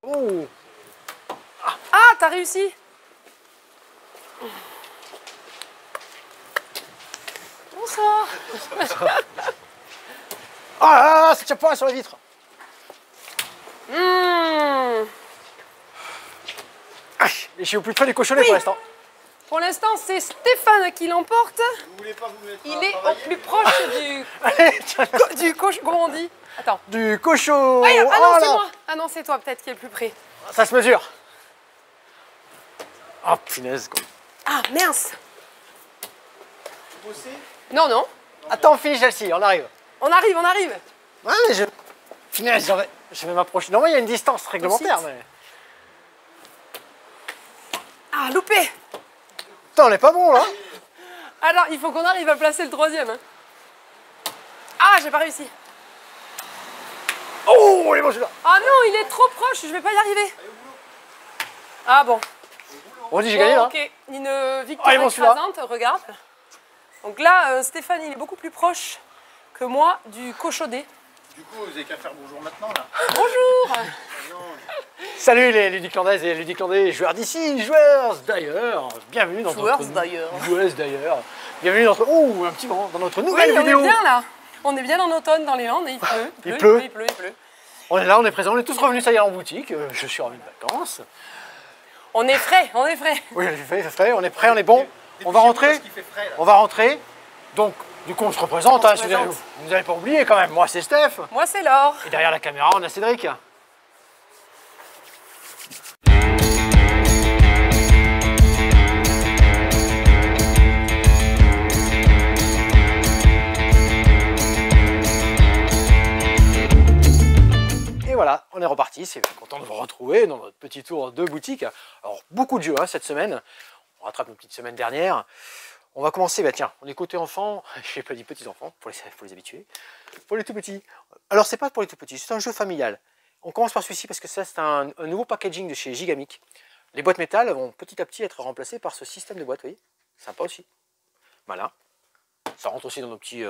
Oh. Ah, t'as réussi. Bonsoir. Ah, ça tient pas sur la vitre. Ah, et je suis au plus près du cochonnet Oui. pour l'instant. Pour l'instant, c'est Stéphane qui l'emporte. Vous voulez pas vous mettre Il est au plus proche Allez, tiens, du cochon. Comment on dit? Attends. du cochon. Ah, non, Oh c'est là. moi. Ah non, c'est toi peut-être qui est le plus près. Ça se mesure. Oh punaise. Ah, mince. Vous bossez? Non, non. Attends, on finit celle-ci, on arrive. On arrive, on arrive. Ouais, mais je... Punaise, je vais m'approcher. Normalement, il y a une distance réglementaire, mais... Ah, loupé. Putain, on est pas bon, là. Alors, il faut qu'on arrive à placer le troisième. Hein. Ah, j'ai pas réussi. Oh, il est bon, celui-là. Ah non, il est trop proche, je vais pas y arriver. Ah bon. On dit j'ai gagné, là. Ok, une victoire Ah, il est bon, celui-là. écrasante, regarde. Donc là, Stéphane, il est beaucoup plus proche que moi du cochonnet. Du coup, vous avez qu'à faire bonjour maintenant là. Bonjour. Salut les ludiclandaises et ludiclandais, joueurs d'ici, joueurs d'ailleurs. Bienvenue dans Joueurs notre... d'ailleurs. Joueuses d'ailleurs. Bienvenue dans notre... Oh, un petit moment, dans notre Oui, nouvelle on vidéo. est bien là. On est bien en automne dans les Landes et il pleut. Il pleut. Il pleut. On est là, on est présent, on est tous revenus, ça y est, en boutique. Je suis revenu de vacances. On est frais, on est frais. Oui, c'est fait, on est prêt, on est bon. On va rentrer. Parce qu'il fait frais, là. On va rentrer. Donc, du coup, on se représente. On Hein, se si présente. vous n'avez pas oublié quand même. Moi, c'est Steph. Moi, c'est Laure. Et derrière la caméra, on a Cédric. Et voilà, on est reparti. C'est content de vous retrouver dans notre petit tour de boutique. Alors, beaucoup de jeux hein, cette semaine. On rattrape nos petites semaines dernières. On va commencer, bah tiens, on est côté enfants, je n'ai pas dit petits enfants, pour les habituer, pour les tout petits. Alors c'est pas pour les tout petits, c'est un jeu familial. On commence par celui-ci parce que ça c'est un nouveau packaging de chez Gigamic. Les boîtes métal vont petit à petit être remplacées par ce système de boîte, vous voyez, sympa aussi. Malin. Ça rentre aussi dans nos petits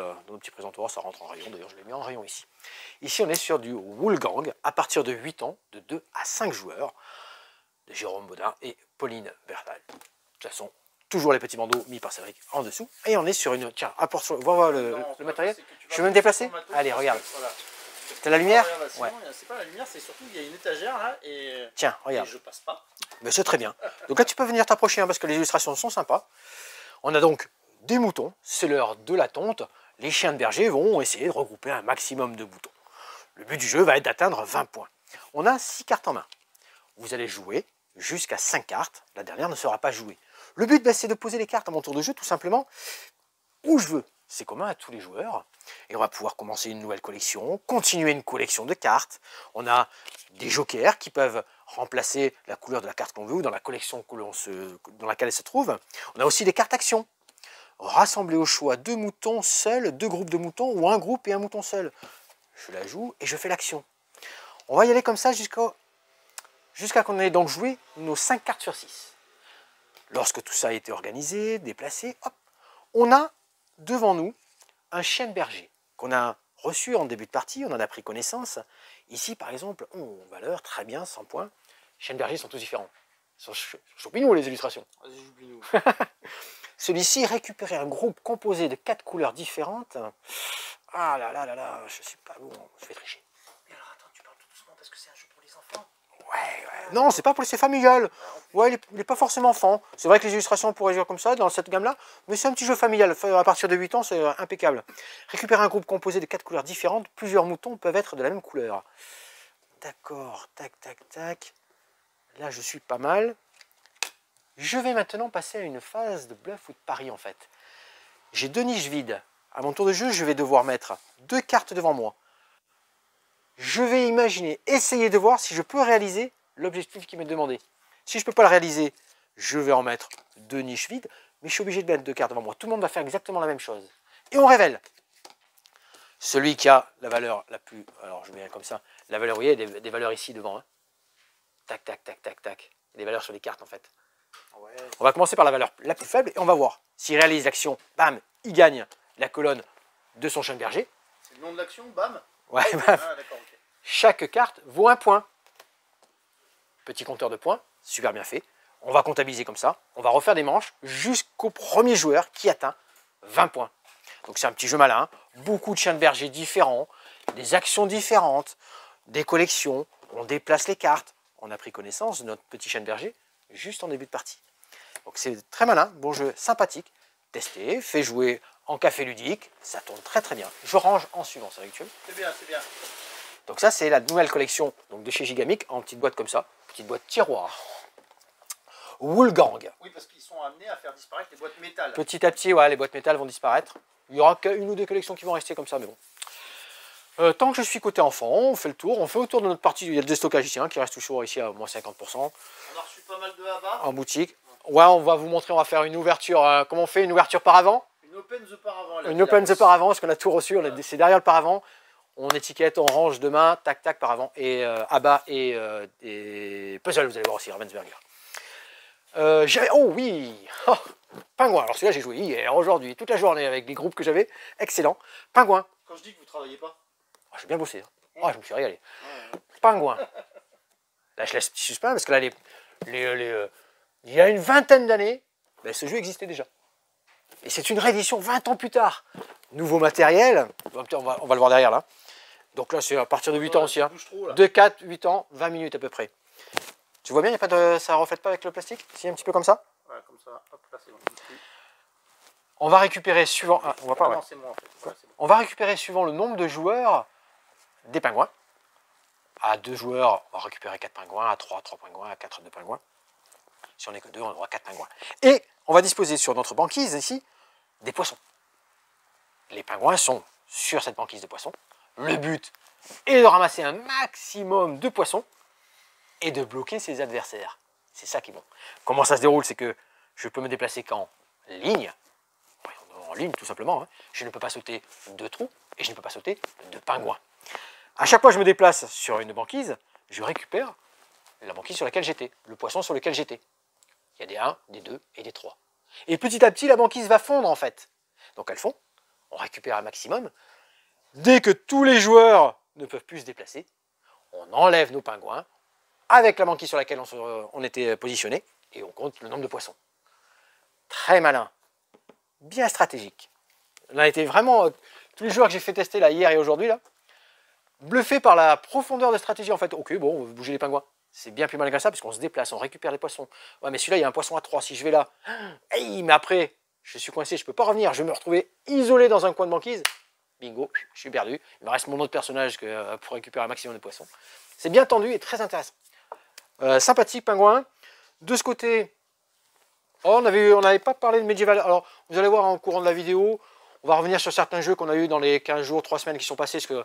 présentoirs, ça rentre en rayon, d'ailleurs je l'ai mis en rayon ici. Ici on est sur du Woolgang à partir de 8 ans, de 2 à 5 joueurs, de Jérôme Baudin et Pauline Bertal. De toute façon, toujours les petits bandeaux mis par Cédric en dessous. Et on est sur une... Tiens, apporte sur... Voir le matériel. Je vais me déplacer. Allez, regarde. Voilà. T'as la lumière? Regarde, sinon, Ouais. c'est pas la lumière, c'est surtout qu'il y a une étagère là et... Tiens, regarde. Et je passe pas. Mais c'est très bien. Donc là, tu peux venir t'approcher hein, parce que les illustrations sont sympas. On a donc des moutons. C'est l'heure de la tonte. Les chiens de berger vont essayer de regrouper un maximum de moutons. Le but du jeu va être d'atteindre 20 points. On a 6 cartes en main. Vous allez jouer jusqu'à 5 cartes. La dernière ne sera pas jouée. Le but, bah, c'est de poser les cartes à mon tour de jeu, tout simplement, où je veux. C'est commun à tous les joueurs. Et on va pouvoir commencer une nouvelle collection, continuer une collection de cartes. On a des jokers qui peuvent remplacer la couleur de la carte qu'on veut ou dans la collection dans laquelle elle se trouve. On a aussi des cartes actions. Rassembler au choix 2 moutons seuls, 2 groupes de moutons ou un groupe et un mouton seul. Je la joue et je fais l'action. On va y aller comme ça jusqu'à qu'on ait donc joué nos 5 cartes sur 6. Lorsque tout ça a été organisé, déplacé, hop, on a devant nous un chien de berger qu'on a reçu en début de partie, on en a pris connaissance. Ici, par exemple, valeur, très bien, 100 points. Les chiens de berger sont tous différents. Ils sont choupinous, les illustrations. Celui-ci récupérait un groupe composé de 4 couleurs différentes. Ah là là là là, je suis pas bon, je vais tricher. Mais alors attends, tu parles tout doucement parce que c'est un jeu pour les enfants. Ouais. Non, c'est pas pour les familial. Ouais, il est pas forcément enfant. C'est vrai que les illustrations pourraient jouer comme ça, dans cette gamme-là, mais c'est un petit jeu familial. À partir de 8 ans, c'est impeccable. Récupérer un groupe composé de 4 couleurs différentes, plusieurs moutons peuvent être de la même couleur. D'accord, tac, tac, tac. Là, je suis pas mal. Je vais maintenant passer à une phase de bluff ou de pari, en fait. J'ai 2 niches vides. À mon tour de jeu, je vais devoir mettre 2 cartes devant moi. Je vais imaginer, essayer de voir si je peux réaliser l'objectif qui m'est demandé. Si je ne peux pas le réaliser, je vais en mettre 2 niches vides, mais je suis obligé de mettre 2 cartes devant moi. Tout le monde va faire exactement la même chose. Et on révèle. Celui qui a la valeur la plus... Alors je mets comme ça. La valeur, vous voyez, des valeurs ici devant. Hein. Tac, tac, tac, tac, tac. Des valeurs sur les cartes en fait. Ouais. On va commencer par la valeur la plus faible et on va voir. S'il réalise l'action, bam, il gagne la colonne de son chien de berger. C'est le nom de l'action, bam. Ouais, bam. Ah d'accord, ok. Chaque carte vaut 1 point. Petit compteur de points, super bien fait. On va comptabiliser comme ça. On va refaire des manches jusqu'au premier joueur qui atteint 20 points. Donc c'est un petit jeu malin. Beaucoup de chiens de berger différents, des actions différentes, des collections. On déplace les cartes. On a pris connaissance de notre petit chien de berger juste en début de partie. Donc c'est très malin, bon jeu sympathique. Testé, fait jouer en café ludique. Ça tourne très très bien. Je range en suivant, c'est habituel. C'est bien, c'est bien. Donc ça c'est la nouvelle collection donc, de chez Gigamic en petite boîte comme ça. Petite boîte tiroir. Woolgang. Oui, parce qu'ils sont amenés à faire disparaître les boîtes métal. Petit à petit, ouais, les boîtes métal vont disparaître. Il y aura qu'une ou deux collections qui vont rester comme ça, mais bon. Tant que je suis côté enfant, on fait le tour. On fait autour de notre partie. Il y a le déstockage ici, hein, qui reste toujours ici à moins 50%. On a reçu pas mal de Havas. En boutique. Ouais, on va vous montrer, on va faire une ouverture. Comment on fait une ouverture par avant? Une open the paravent. Une open the paravent, parce qu'on a tout reçu. C'est derrière le paravent. On étiquette, on range demain, tac, tac, paravent. Et Abba et puzzle, vous allez voir aussi, Ravensburger. Oh oui, oh, Pingouin. Alors celui-là, j'ai joué hier, aujourd'hui, toute la journée avec les groupes que j'avais. Excellent. Pingouin. Quand je dis que vous travaillez pas. Oh, j'ai bien bossé. Hein. Oh, je me suis régalé. Pingouin. Là, je laisse petit suspens parce que là, il y a une vingtaine d'années, ben, ce jeu existait déjà. Et c'est une réédition 20 ans plus tard. Nouveau matériel. On va le voir derrière là. Donc là, c'est à partir de 8 ans aussi. Hein. Trop, là. 2, 4, 8 ans, 20 minutes à peu près. Tu vois bien, ça ne reflète pas avec le plastique? Si, un petit peu comme ça. Ouais, comme ça. Hop, là, c'est bon. On va récupérer suivant. Ah, on va pas. Non, Ouais. c'est moi en fait. Voilà, c'est bon. On va récupérer suivant le nombre de joueurs des pingouins. À 2 joueurs, on va récupérer 4 pingouins. À 3, 3 pingouins. À 4, 2 pingouins. Si on n'est que 2, on aura 4 pingouins. Et on va disposer sur notre banquise ici des poissons. Les pingouins sont sur cette banquise de poissons. Le but est de ramasser un maximum de poissons et de bloquer ses adversaires. C'est ça qui est bon. Comment ça se déroule? C'est que je peux me déplacer qu'en ligne. En ligne, tout simplement. Hein. Je ne peux pas sauter 2 trous et je ne peux pas sauter 2 pingouins. À chaque fois que je me déplace sur une banquise, je récupère la banquise sur laquelle j'étais, le poisson sur lequel j'étais. Il y a des 1, des 2 et des 3. Et petit à petit, la banquise va fondre en fait. Donc elle fond, on récupère un maximum. Dès que tous les joueurs ne peuvent plus se déplacer, on enlève nos pingouins avec la banquise sur laquelle on était positionné et on compte le nombre de poissons. Très malin, bien stratégique. On a été vraiment, tous les joueurs que j'ai fait tester là, hier et aujourd'hui, là, bluffé par la profondeur de stratégie en fait. Ok, bon, on va bouger les pingouins. C'est bien plus malin que ça, puisqu'on se déplace, on récupère les poissons. Ouais, mais celui-là, il y a un poisson à 3. Si je vais là, hey, mais après, je suis coincé, je ne peux pas revenir. Je vais me retrouver isolé dans un coin de banquise. Bingo, je suis perdu. Il me reste mon autre personnage pour récupérer un maximum de poissons. C'est bien tendu et très intéressant. Sympathique, pingouin. De ce côté, on n'avait pas parlé de Medieval. Alors, vous allez voir en courant de la vidéo, on va revenir sur certains jeux qu'on a eu dans les 15 jours, 3 semaines qui sont passés. Parce que,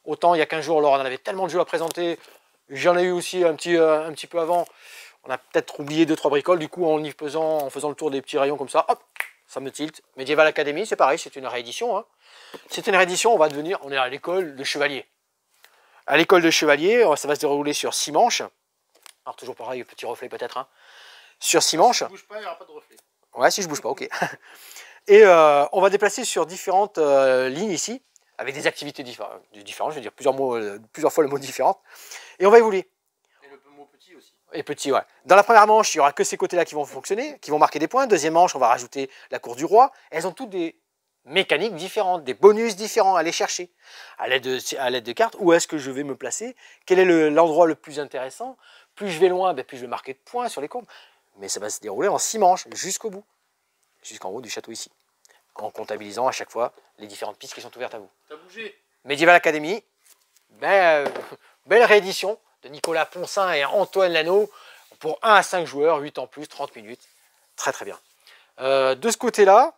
autant il y a 15 jours, alors on avait tellement de jeux à présenter. J'en ai eu aussi un petit peu avant. On a peut-être oublié 2-3 bricoles. Du coup, en faisant le tour des petits rayons comme ça, hop, ça me tilte. Medieval Academy, c'est pareil, c'est une réédition. Hein. C'est une réédition, on est à l'école de chevalier. À l'école de chevalier, ça va se dérouler sur 6 manches. Alors toujours pareil, petit reflet peut-être. Hein. Sur 6 manches. Si je bouge pas, il n'y aura pas de reflet. Ouais, si je bouge pas, ok. Et on va déplacer sur différentes lignes ici, avec des activités différentes, je veux dire plusieurs fois le mot différent. Et on va évoluer. Et le mot petit aussi. Et petit, ouais. Dans la première manche, il n'y aura que ces côtés-là qui vont fonctionner, qui vont marquer des points. Deuxième manche, on va rajouter la cour du roi. Elles ont toutes des mécaniques différentes, des bonus différents à aller chercher. À l'aide de cartes, où est-ce que je vais me placer? Quel est l'endroit le plus intéressant? Plus je vais loin, plus je vais marquer de points sur les courbes. Mais ça va se dérouler en 6 manches, jusqu'au bout. Jusqu'en haut du château ici. En comptabilisant à chaque fois les différentes pistes qui sont ouvertes à vous. T'as bougé. Medieval Academy, belle réédition de Nicolas Poncin et Antoine Lano pour 1 à 5 joueurs, 8 en plus, 30 minutes. Très très bien. De ce côté-là,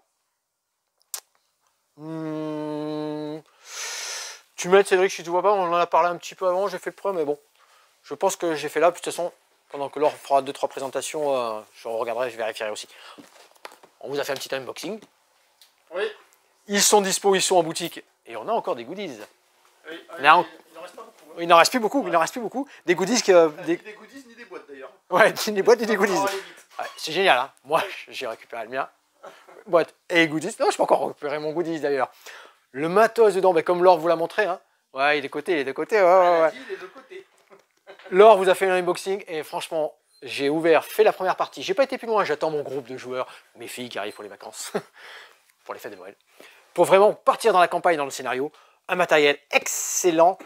tu m'aides Cédric si tu vois pas, on en a parlé un petit peu avant, j'ai fait le premier, mais bon, je pense que j'ai fait là, puis de toute façon, pendant que Laure fera 2-3 présentations, je regarderai, je vérifierai aussi. On vous a fait un petit unboxing. Oui. Ils sont dispo, ils sont en boutique, et on a encore des goodies. Oui. Il n'en reste pas beaucoup. Hein. Il n'en reste plus beaucoup, ouais. Il n'en reste plus beaucoup. Des goodies Ni des goodies, ni des boîtes d'ailleurs. Ouais, ni des boîtes, ni des goodies. Ouais, c'est génial, hein. Moi, j'ai récupéré le mien. Boîte et goodies. Non, je peux encore récupérer mon goodies d'ailleurs. Le matos dedans, comme Laure vous l'a montré, hein. Ouais, il est de côté, il est de côté. Ouais. Il est de côté. Laure vous a fait un unboxing et franchement, j'ai ouvert, fait la première partie. J'ai pas été plus loin, j'attends mon groupe de joueurs, mes filles qui arrivent pour les vacances, pour les fêtes de Noël, pour vraiment partir dans la campagne, dans le scénario. Un matériel excellent.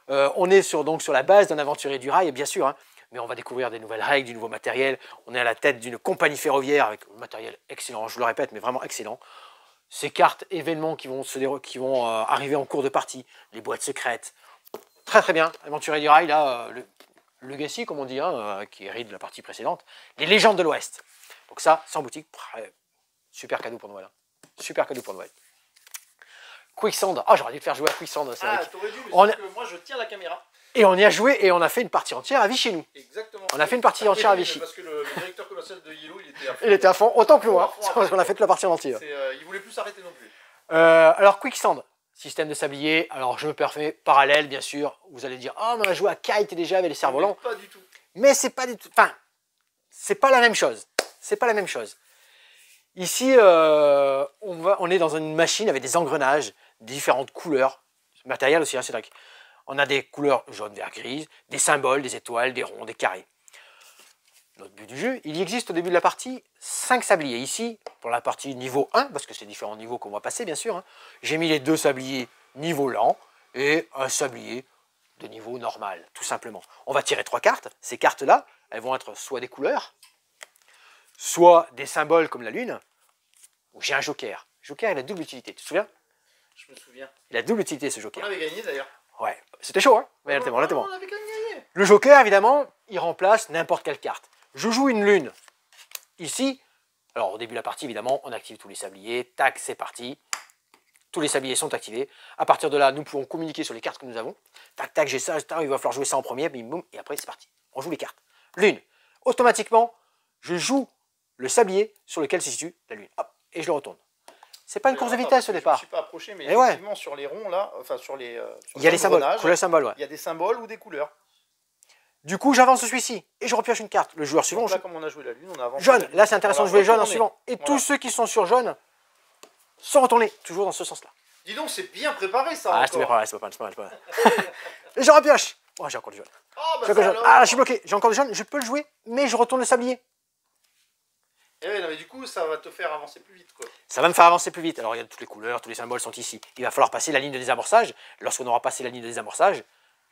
On est donc sur la base d'un aventurier du rail, bien sûr, hein, mais on va découvrir des nouvelles règles, du nouveau matériel. On est à la tête d'une compagnie ferroviaire avec un matériel excellent, je vous le répète, mais vraiment excellent. Ces cartes événements qui vont arriver en cours de partie, les boîtes secrètes. Très très bien, aventurier du rail, là, le Legacy, comme on dit, hein, qui hérite de la partie précédente. Les légendes de l'Ouest. Donc ça, c'est en boutique. Super cadeau pour Noël. Hein. Super cadeau pour Noël. Quicksand. Ah, j'aurais dû te faire jouer à Quicksand. Ah, t'aurais dû, mais que moi je tiens la caméra. Et on y a joué et on a fait une partie entière à Vichy, nous. Exactement. On a fait une partie entière à Vichy. Parce que le directeur commercial de Yellow, il était à fond. Il était à fond, autant que moi. C'est parce qu'on a fait toute la partie entière. Il voulait plus s'arrêter non plus. Alors, Quicksand. Système de sablier. Alors, je me permets, parallèle, bien sûr. Vous allez dire, oh, mais on a joué à Kite déjà avec les cerfs-volants. Pas du tout. Mais c'est pas du tout. Enfin, c'est pas la même chose. C'est pas la même chose. Ici, on est dans une machine avec des engrenages, différentes couleurs. Matériel aussi, hein, Cédric. On a des couleurs jaune, vert, grise, des symboles, des étoiles, des ronds, des carrés. Notre but du jeu, il y existe au début de la partie 5 sabliers. Ici, pour la partie niveau 1, parce que c'est différents niveaux qu'on va passer, bien sûr, hein, j'ai mis les 2 sabliers niveau lent et un sablier de niveau normal, tout simplement. On va tirer 3 cartes. Ces cartes-là, elles vont être soit des couleurs, soit des symboles comme la lune, ou j'ai un joker. Joker, il a double utilité, tu te souviens? Je me souviens. Il a double utilité, ce joker. On avait gagné d'ailleurs. Ouais, c'était chaud, hein, mais On avait gagné. Le joker, évidemment, il remplace n'importe quelle carte. Je joue une lune. Ici, alors au début de la partie, évidemment, on active tous les sabliers. Tac, c'est parti. Tous les sabliers sont activés. À partir de là, nous pouvons communiquer sur les cartes que nous avons. Tac, tac, j'ai ça, il va falloir jouer ça en premier, bim, boum, et après c'est parti. On joue les cartes. Lune. Automatiquement, je joue le sablier sur lequel se situe la lune. Hop, et je le retourne. C'est pas une course de vitesse au départ. Je ne suis pas approché, mais et effectivement, sur les ronds, là, enfin sur les. Il y a les symboles. Ouais. Il y a des symboles ou des couleurs. Du coup, j'avance celui-ci et je repioche une carte. Le joueur suivant. Donc là, comme on a joué la lune, on a avancé. Jaune. Là, c'est intéressant de jouer jaune en suivant. Et tous ceux qui sont sur jaune sont retournés, toujours dans ce sens-là. Dis donc, c'est bien préparé ça. Ah, c'est bien préparé, c'est pas mal. Et je repioche. Oh, j'ai encore du jaune. Ah, je suis bloqué. J'ai encore du jaune. Je peux le jouer, mais je retourne le sablier. Eh oui, non, mais du coup, ça va te faire avancer plus vite, quoi. Ça va me faire avancer plus vite. Alors, regarde, toutes les couleurs, tous les symboles sont ici. Il va falloir passer la ligne de désamorçage. Lorsqu'on aura passé la ligne de désamorçage,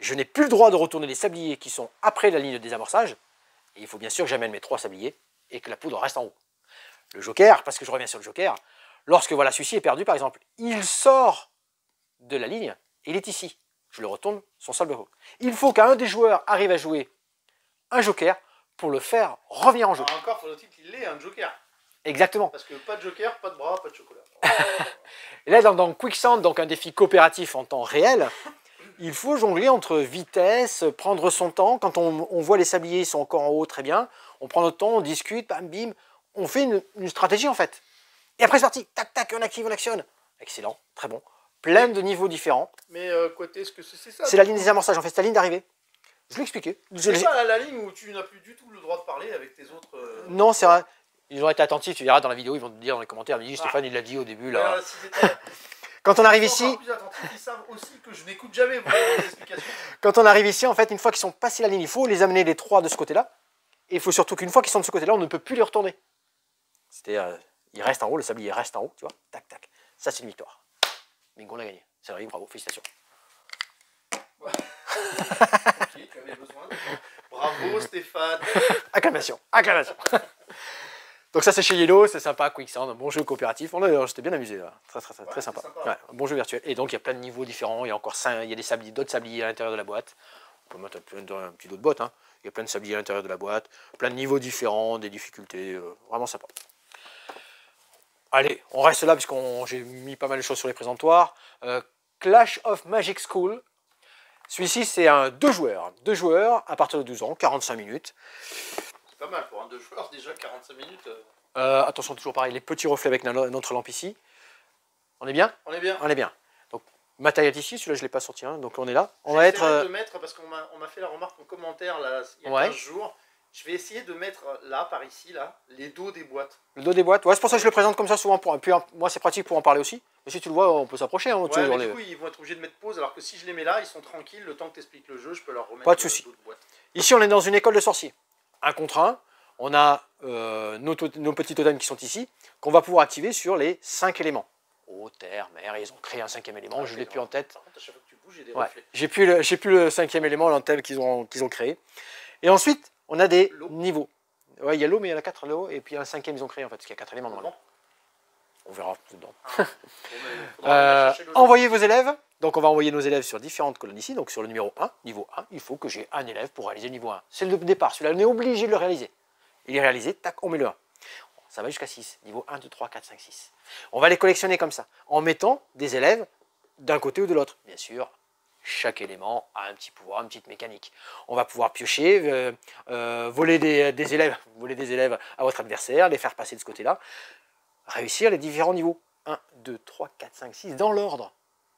je n'ai plus le droit de retourner les sabliers qui sont après la ligne de désamorçage. Et il faut bien sûr que j'amène mes 3 sabliers et que la poudre reste en haut. Le joker, parce que je reviens sur le joker, lorsque voilà, celui-ci est perdu, par exemple, il sort de la ligne et il est ici. Je le retourne, son sol bleu. Il faut qu'un des joueurs arrive à jouer un joker pour le faire revenir en jeu. Alors encore, faut-il qu'il ait un joker. Exactement. Parce que pas de joker, pas de bras, pas de chocolat. Et là, dans Quicksand, donc un défi coopératif en temps réel, il faut jongler entre vitesse, prendre son temps. Quand on voit les sabliers, ils sont encore en haut, très bien. On prend notre temps, on discute, bam, bim. On fait une stratégie, en fait. Et après, c'est parti. Tac, tac, on active, on actionne. Excellent, très bon. Plein de niveaux différents. Mais côté, est-ce que c'est ça? C'est la ligne des amorçages, en fait, c'est la ligne d'arrivée. Je l'ai expliqué. C'est pas la ligne où tu n'as plus du tout le droit de parler avec tes autres... Non, c'est vrai. Ils ont été attentifs, tu verras dans la vidéo, ils vont te dire dans les commentaires, ils disent Stéphane, il l'a dit au début. Là. Quand on arrive ici... Ils savent aussi que je n'écoute jamais vos explications. Quand on arrive ici, en fait, une fois qu'ils sont passés la ligne, il faut les amener les 3 de ce côté-là. Et il faut surtout qu'une fois qu'ils sont de ce côté-là, on ne peut plus les retourner. C'est-à-dire, il reste en haut, le sablier reste en haut, tu vois. Tac, tac. Ça, c'est une victoire. Bingo, on a gagné. C'est vrai, bravo, félicitations. Ok, tu avais besoin. Bravo Stéphane. Acclamation, acclamation. Donc ça c'est chez Yellow, c'est sympa, Quicksand, un bon jeu coopératif. J'étais bien amusé là, très sympa. Ouais, un bon jeu virtuel. Et donc il y a plein de niveaux différents, il y a encore 5, il y a des sabliers, d'autres sabliers à l'intérieur de la boîte. On peut mettre un petit dos de boîte, hein. Il y a plein de sabliers à l'intérieur de la boîte, plein de niveaux différents, des difficultés, vraiment sympa. Allez, on reste là puisque j'ai mis pas mal de choses sur les présentoirs. Clash of Magic School. Celui-ci, c'est un 2 joueurs. 2 joueurs à partir de 12 ans, 45 minutes. C'est pas mal pour un 2 joueurs, déjà 45 minutes. Attention, toujours pareil, les petits reflets avec notre lampe ici. On est bien? On est bien. On est bien. Donc, matériel ici, celui-là je ne l'ai pas sorti, hein, donc on est là. On va être. De mettre, parce qu'on m'a fait la remarque en commentaire là, il y a 15 jours, Je vais essayer de mettre là, par ici, là, les dos des boîtes. Le dos des boîtes. Ouais, c'est pour ça que je le présente comme ça souvent. Puis moi, c'est pratique pour en parler aussi. Mais si tu le vois, on peut s'approcher. Hein, Ouais, mais du coup, ils vont être obligés de mettre pause, alors que si je les mets là, ils sont tranquilles. Le temps que tu expliques le jeu, je peux leur remettre pas de souci. d'autres boîtes. Ici, on est dans une école de sorciers. Un contre un. On a nos petits totems qui sont ici, qu'on va pouvoir activer sur les 5 éléments. Eau, terre, mer, ils ont créé un 5e élément, Ah, je ne l'ai plus en tête. Par contre, à chaque fois que tu bouges, j'ai des Ouais. reflets. J'ai plus le 5e élément, l'antenne qu'ils ont créé. Et ensuite, on a des niveaux. Ouais, il y a l'eau, mais il y en a 4 là-haut, et puis un 5e, ils ont créé en fait, parce qu'il y a 4 éléments normalement. On verra dedans. Envoyez vos élèves. Donc on va envoyer nos élèves sur différentes colonnes ici. Donc sur le numéro 1, niveau 1, il faut que j'ai un élève pour réaliser le niveau 1. C'est le départ, celui-là, on est obligé de le réaliser. Il est réalisé, tac, on met le 1. Ça va jusqu'à 6. Niveau 1, 2, 3, 4, 5, 6. On va les collectionner comme ça, en mettant des élèves d'un côté ou de l'autre. Bien sûr, chaque élément a un petit pouvoir, une petite mécanique. On va pouvoir piocher, voler des élèves à votre adversaire, les faire passer de ce côté-là, réussir les différents niveaux. 1, 2, 3, 4, 5, 6, dans l'ordre.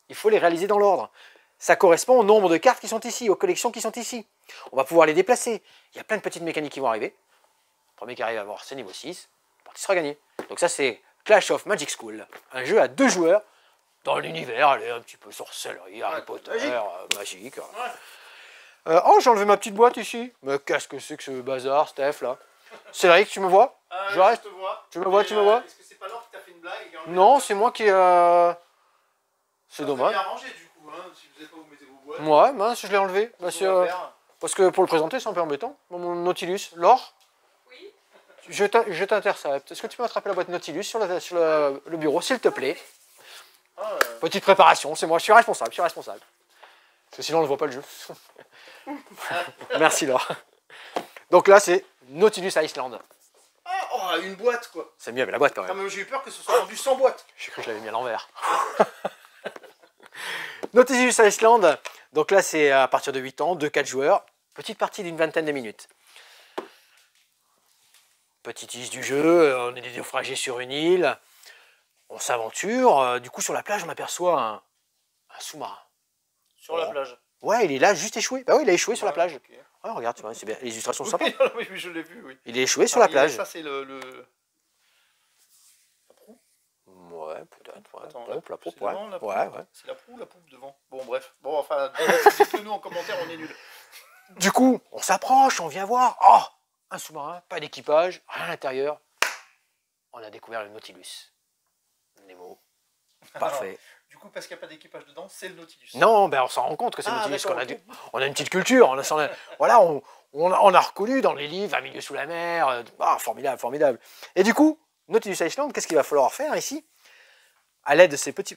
Il faut les réaliser dans l'ordre. Ça correspond au nombre de cartes qui sont ici, aux collections qui sont ici. On va pouvoir les déplacer. Il y a plein de petites mécaniques qui vont arriver. Le premier qui arrive à avoir c'est niveau 6, la partie sera gagnée. Donc ça c'est Clash of Magic School, un jeu à 2 joueurs dans l'univers, allez, un petit peu sorcellerie, Harry Potter, magique. Ouais. Oh, j'ai enlevé ma petite boîte ici. Mais qu'est-ce que c'est que ce bazar, Steph, là? Cédric, tu me vois? Je reste. Je te vois. Tu me vois, tu me vois? Est-ce que c'est pas Laure qui t'a fait une blague et Non, c'est moi qui... C'est dommage. bien arrangé du coup, hein, si vous n'avez pas où mettez vos boîtes. Ouais, mince, je l'ai enlevé. Parce que pour le présenter, c'est un peu embêtant. Mon Nautilus. Laure? Oui. Je t'intercepte. Est-ce que tu peux attraper la boîte Nautilus sur le bureau, s'il te plaît? Petite préparation, c'est moi, je suis responsable. Parce que sinon, on ne voit pas le jeu. Merci, Laure. Donc là, c'est Nautilus Iceland. Ah, oh, une boîte quoi. C'est mieux avec la boîte quand Non, même. mais j'ai eu peur que ce soit vendu sans boîte. J'ai cru que je l'avais mis à l'envers. Nautilus Iceland. Donc là, c'est à partir de 8 ans, 2-4 joueurs. Petite partie d'une vingtaine de minutes. Petite isse du jeu, on est des naufragés sur une île. On s'aventure. Du coup, sur la plage, on aperçoit un sous-marin. Sur la plage. Ouais, il est là, juste échoué. Bah oui, il a échoué sur la plage. Okay. Ouais, regarde, tu vois, c'est bien. Les illustrations sont sympas. Oui, je l'ai vu, oui. Il est échoué sur la plage. Ça, c'est la proue. Ouais, peut-être. Ouais. Attends, la proue, c'est devant, la proue. Ouais. C'est la proue ou la poupe devant? Bon, bref. Bon, enfin, dites-le-nous en commentaire, on est nuls. Du coup, on s'approche, on vient voir. Oh, un sous-marin, pas d'équipage, rien à l'intérieur. On a découvert le Nautilus. Nemo. Parfait. Du coup, parce qu'il n'y a pas d'équipage dedans, c'est le Nautilus. Non, ben on s'en rend compte que c'est le Nautilus. On a une petite culture. Voilà, on a reconnu dans les livres, Un milieu sous la mer. Formidable, formidable. Et du coup, Nautilus Iceland, qu'est-ce qu'il va falloir faire ici? À l'aide de ces petits...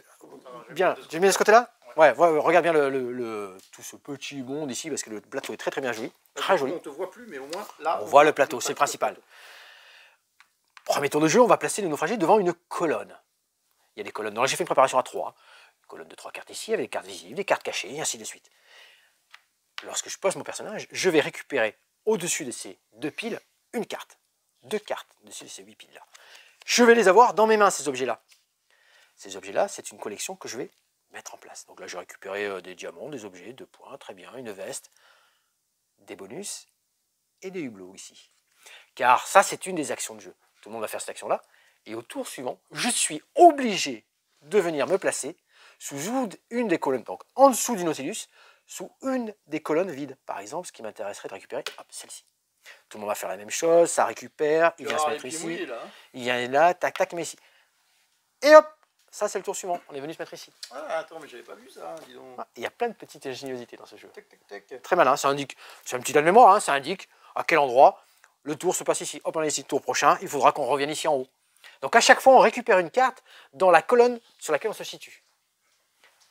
Bien, tu mets de ce côté-là? Ouais, regarde bien tout ce petit monde ici, parce que le plateau est très très bien joli. Très joli. On ne te voit plus, mais au moins, là... On voit le plateau, c'est le principal. Premier tour de jeu, on va placer les naufragés devant une colonne. Il y a des colonnes. J'ai fait une préparation à 3. Une colonne de 3 cartes ici, avec des cartes visibles, des cartes cachées, et ainsi de suite. Lorsque je pose mon personnage, je vais récupérer au-dessus de ces 2 piles une carte. 2 cartes dessus de ces 8 piles-là. Je vais les avoir dans mes mains, ces objets-là. Ces objets-là, c'est une collection que je vais mettre en place. Donc là, j'ai récupéré des diamants, des objets, 2 points, très bien, une veste, des bonus et des hublots ici. Car ça, c'est une des actions de jeu. Tout le monde va faire cette action-là. Et au tour suivant, je suis obligé de venir me placer sous une des colonnes, donc en dessous du Nautilus, sous une des colonnes vides. Par exemple, ce qui m'intéresserait de récupérer, celle-ci. Tout le monde va faire la même chose, ça récupère, il vient se mettre ici, mouillés, là, hein. Il vient là, tac, tac, mais ici. Et hop, ça c'est le tour suivant, on est venu se mettre ici. Ah, attends, mais j'avais pas vu ça, dis donc. Il y a plein de petites ingéniosités dans ce jeu. Tac, tac, tac. Très malin, ça indique, c'est un petit aide mémoire, hein, ça indique à quel endroit le tour se passe ici. Hop, on est ici, tour prochain, il faudra qu'on revienne ici en haut. Donc à chaque fois, on récupère une carte dans la colonne sur laquelle on se situe.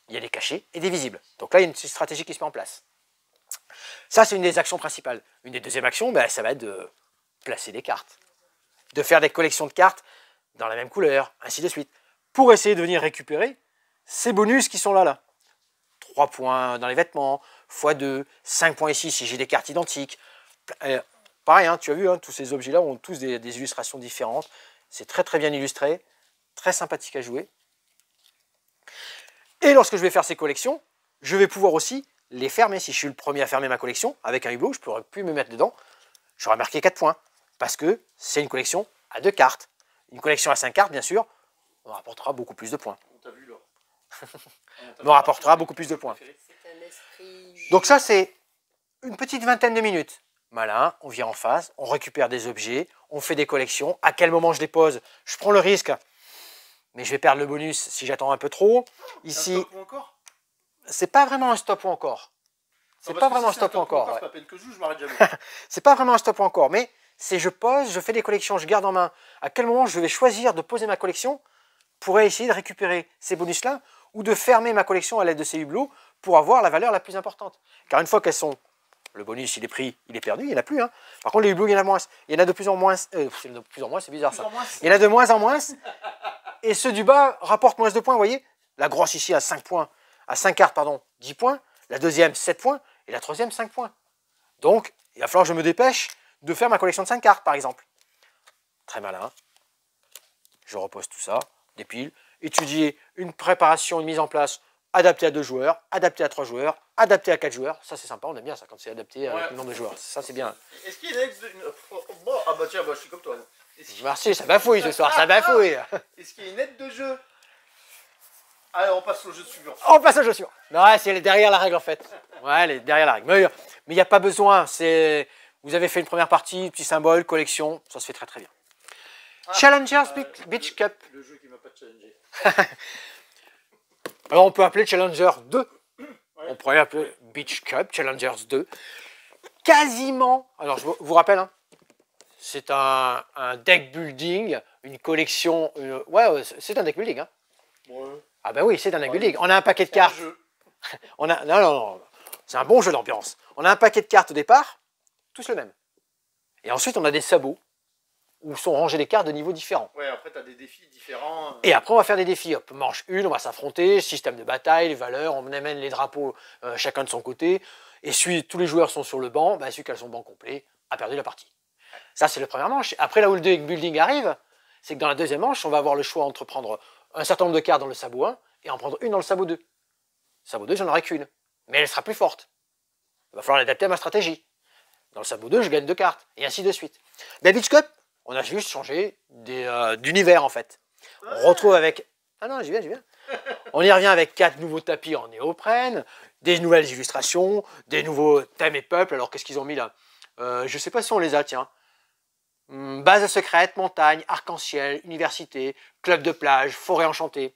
Il y a des cachés et des visibles. Donc là, il y a une stratégie qui se met en place. Ça, c'est une des actions principales. Une des deuxièmes actions, ça va être de placer des cartes. De faire des collections de cartes dans la même couleur, ainsi de suite. Pour essayer de venir récupérer ces bonus qui sont là. 3 points dans les vêtements, x2, 5 points ici si j'ai des cartes identiques. Pareil, hein, tu as vu, hein, tous ces objets-là ont tous des illustrations différentes. C'est très très bien illustré, très sympathique à jouer. Et lorsque je vais faire ces collections, je vais pouvoir aussi les fermer. Si je suis le premier à fermer ma collection, avec un hublot, je ne pourrai plus me mettre dedans. j'aurais marqué 4 points. Parce que c'est une collection à 2 cartes. Une collection à 5 cartes, bien sûr, on rapportera beaucoup plus de points. On t'a vu là. On rapportera beaucoup plus de points. C'est un esprit. Donc ça, c'est une petite vingtaine de minutes. Malin, on vient en face, on récupère des objets, on fait des collections. À quel moment je les pose? Je prends le risque, mais je vais perdre le bonus si j'attends un peu trop. Ici, Un stop ou encore? c'est pas vraiment un stop ou encore. C'est Non, pas parce que vraiment un si c'est stop ou encore. C'est Ouais. pas peine que je joue, je m'arrête jamais. C'est pas vraiment un stop ou encore, mais c'est je pose, je fais des collections, je garde en main. À quel moment je vais choisir de poser ma collection pour essayer de récupérer ces bonus-là ou de fermer ma collection à l'aide de ces hublots pour avoir la valeur la plus importante. Car une fois qu'elles sont, le bonus il est pris, il est perdu, il n'y en a plus. Hein. Par contre les hublots, il y en a moins. Il y en a de plus en moins. De plus en moins, c'est bizarre ça. Il y en a de moins en moins. Et ceux du bas rapportent moins de points, vous voyez. La grosse ici à 5 points, à 5 cartes, pardon, 10 points. La deuxième, 7 points. Et la troisième, 5 points. Donc, il va falloir que je me dépêche de faire ma collection de 5 cartes, par exemple. Très malin. Je repose tout ça, dépile. Étudier une préparation, une mise en place adaptée à 2 joueurs, adaptée à 3 joueurs, adaptée à 4 joueurs. Ça, c'est sympa, on aime bien ça quand c'est adapté avec le nombre de joueurs. Ça, c'est bien. Est-ce qu'il y a une aide de... Bon, ah bah tiens, bah, je suis comme toi. Merci, ça bafouille ce soir, ça bafouille. Est-ce qu'il y a une aide de jeu? Allez, on passe au jeu suivant. On passe au jeu suivant. Non, ouais, c'est derrière la règle en fait. Ouais, elle est derrière la règle. Mais il n'y a pas besoin. Vous avez fait une première partie, petit symbole, collection, ça se fait très très bien. Challengers Beach Cup. Le jeu qui m'a pas challengé. Alors on peut appeler Challenger 2. Ouais. On pourrait appeler Beach Cup, Challengers 2. Quasiment, alors je vous rappelle, hein, c'est un deck building, une collection. Ouais, c'est un deck building. Hein. Ouais. Ah ben oui, c'est un deck building. On a un paquet de cartes. On a, non. C'est un bon jeu d'ambiance. On a un paquet de cartes au départ, tous le même. Et ensuite, on a des sabots où sont rangées des cartes de niveaux différents. Ouais, après, tu as des défis différents. Et après, on va faire des défis. Hop, manche 1, on va s'affronter, système de bataille, les valeurs, on amène les drapeaux chacun de son côté. Et tous les joueurs sont sur le banc, celui qui a son banc complet a perdu la partie. Ça, c'est la première manche. Après, là où le deck building arrive, c'est que dans la deuxième manche, on va avoir le choix entre prendre un certain nombre de cartes dans le sabot 1 et en prendre une dans le sabot 2. Le sabot 2, j'en aurai qu'une. Mais elle sera plus forte. Il va falloir l'adapter à ma stratégie. Dans le sabot 2, je gagne 2 cartes. Et ainsi de suite. La Beach Cup, on a juste changé d'univers en fait. On retrouve avec... Ah non, j'y viens. On y revient avec 4 nouveaux tapis en néoprène, des nouvelles illustrations, des nouveaux thèmes et peuples. Alors qu'est-ce qu'ils ont mis là? Je ne sais pas si on les a, tiens. Base secrète, montagne, arc-en-ciel, université, club de plage, forêt enchantée.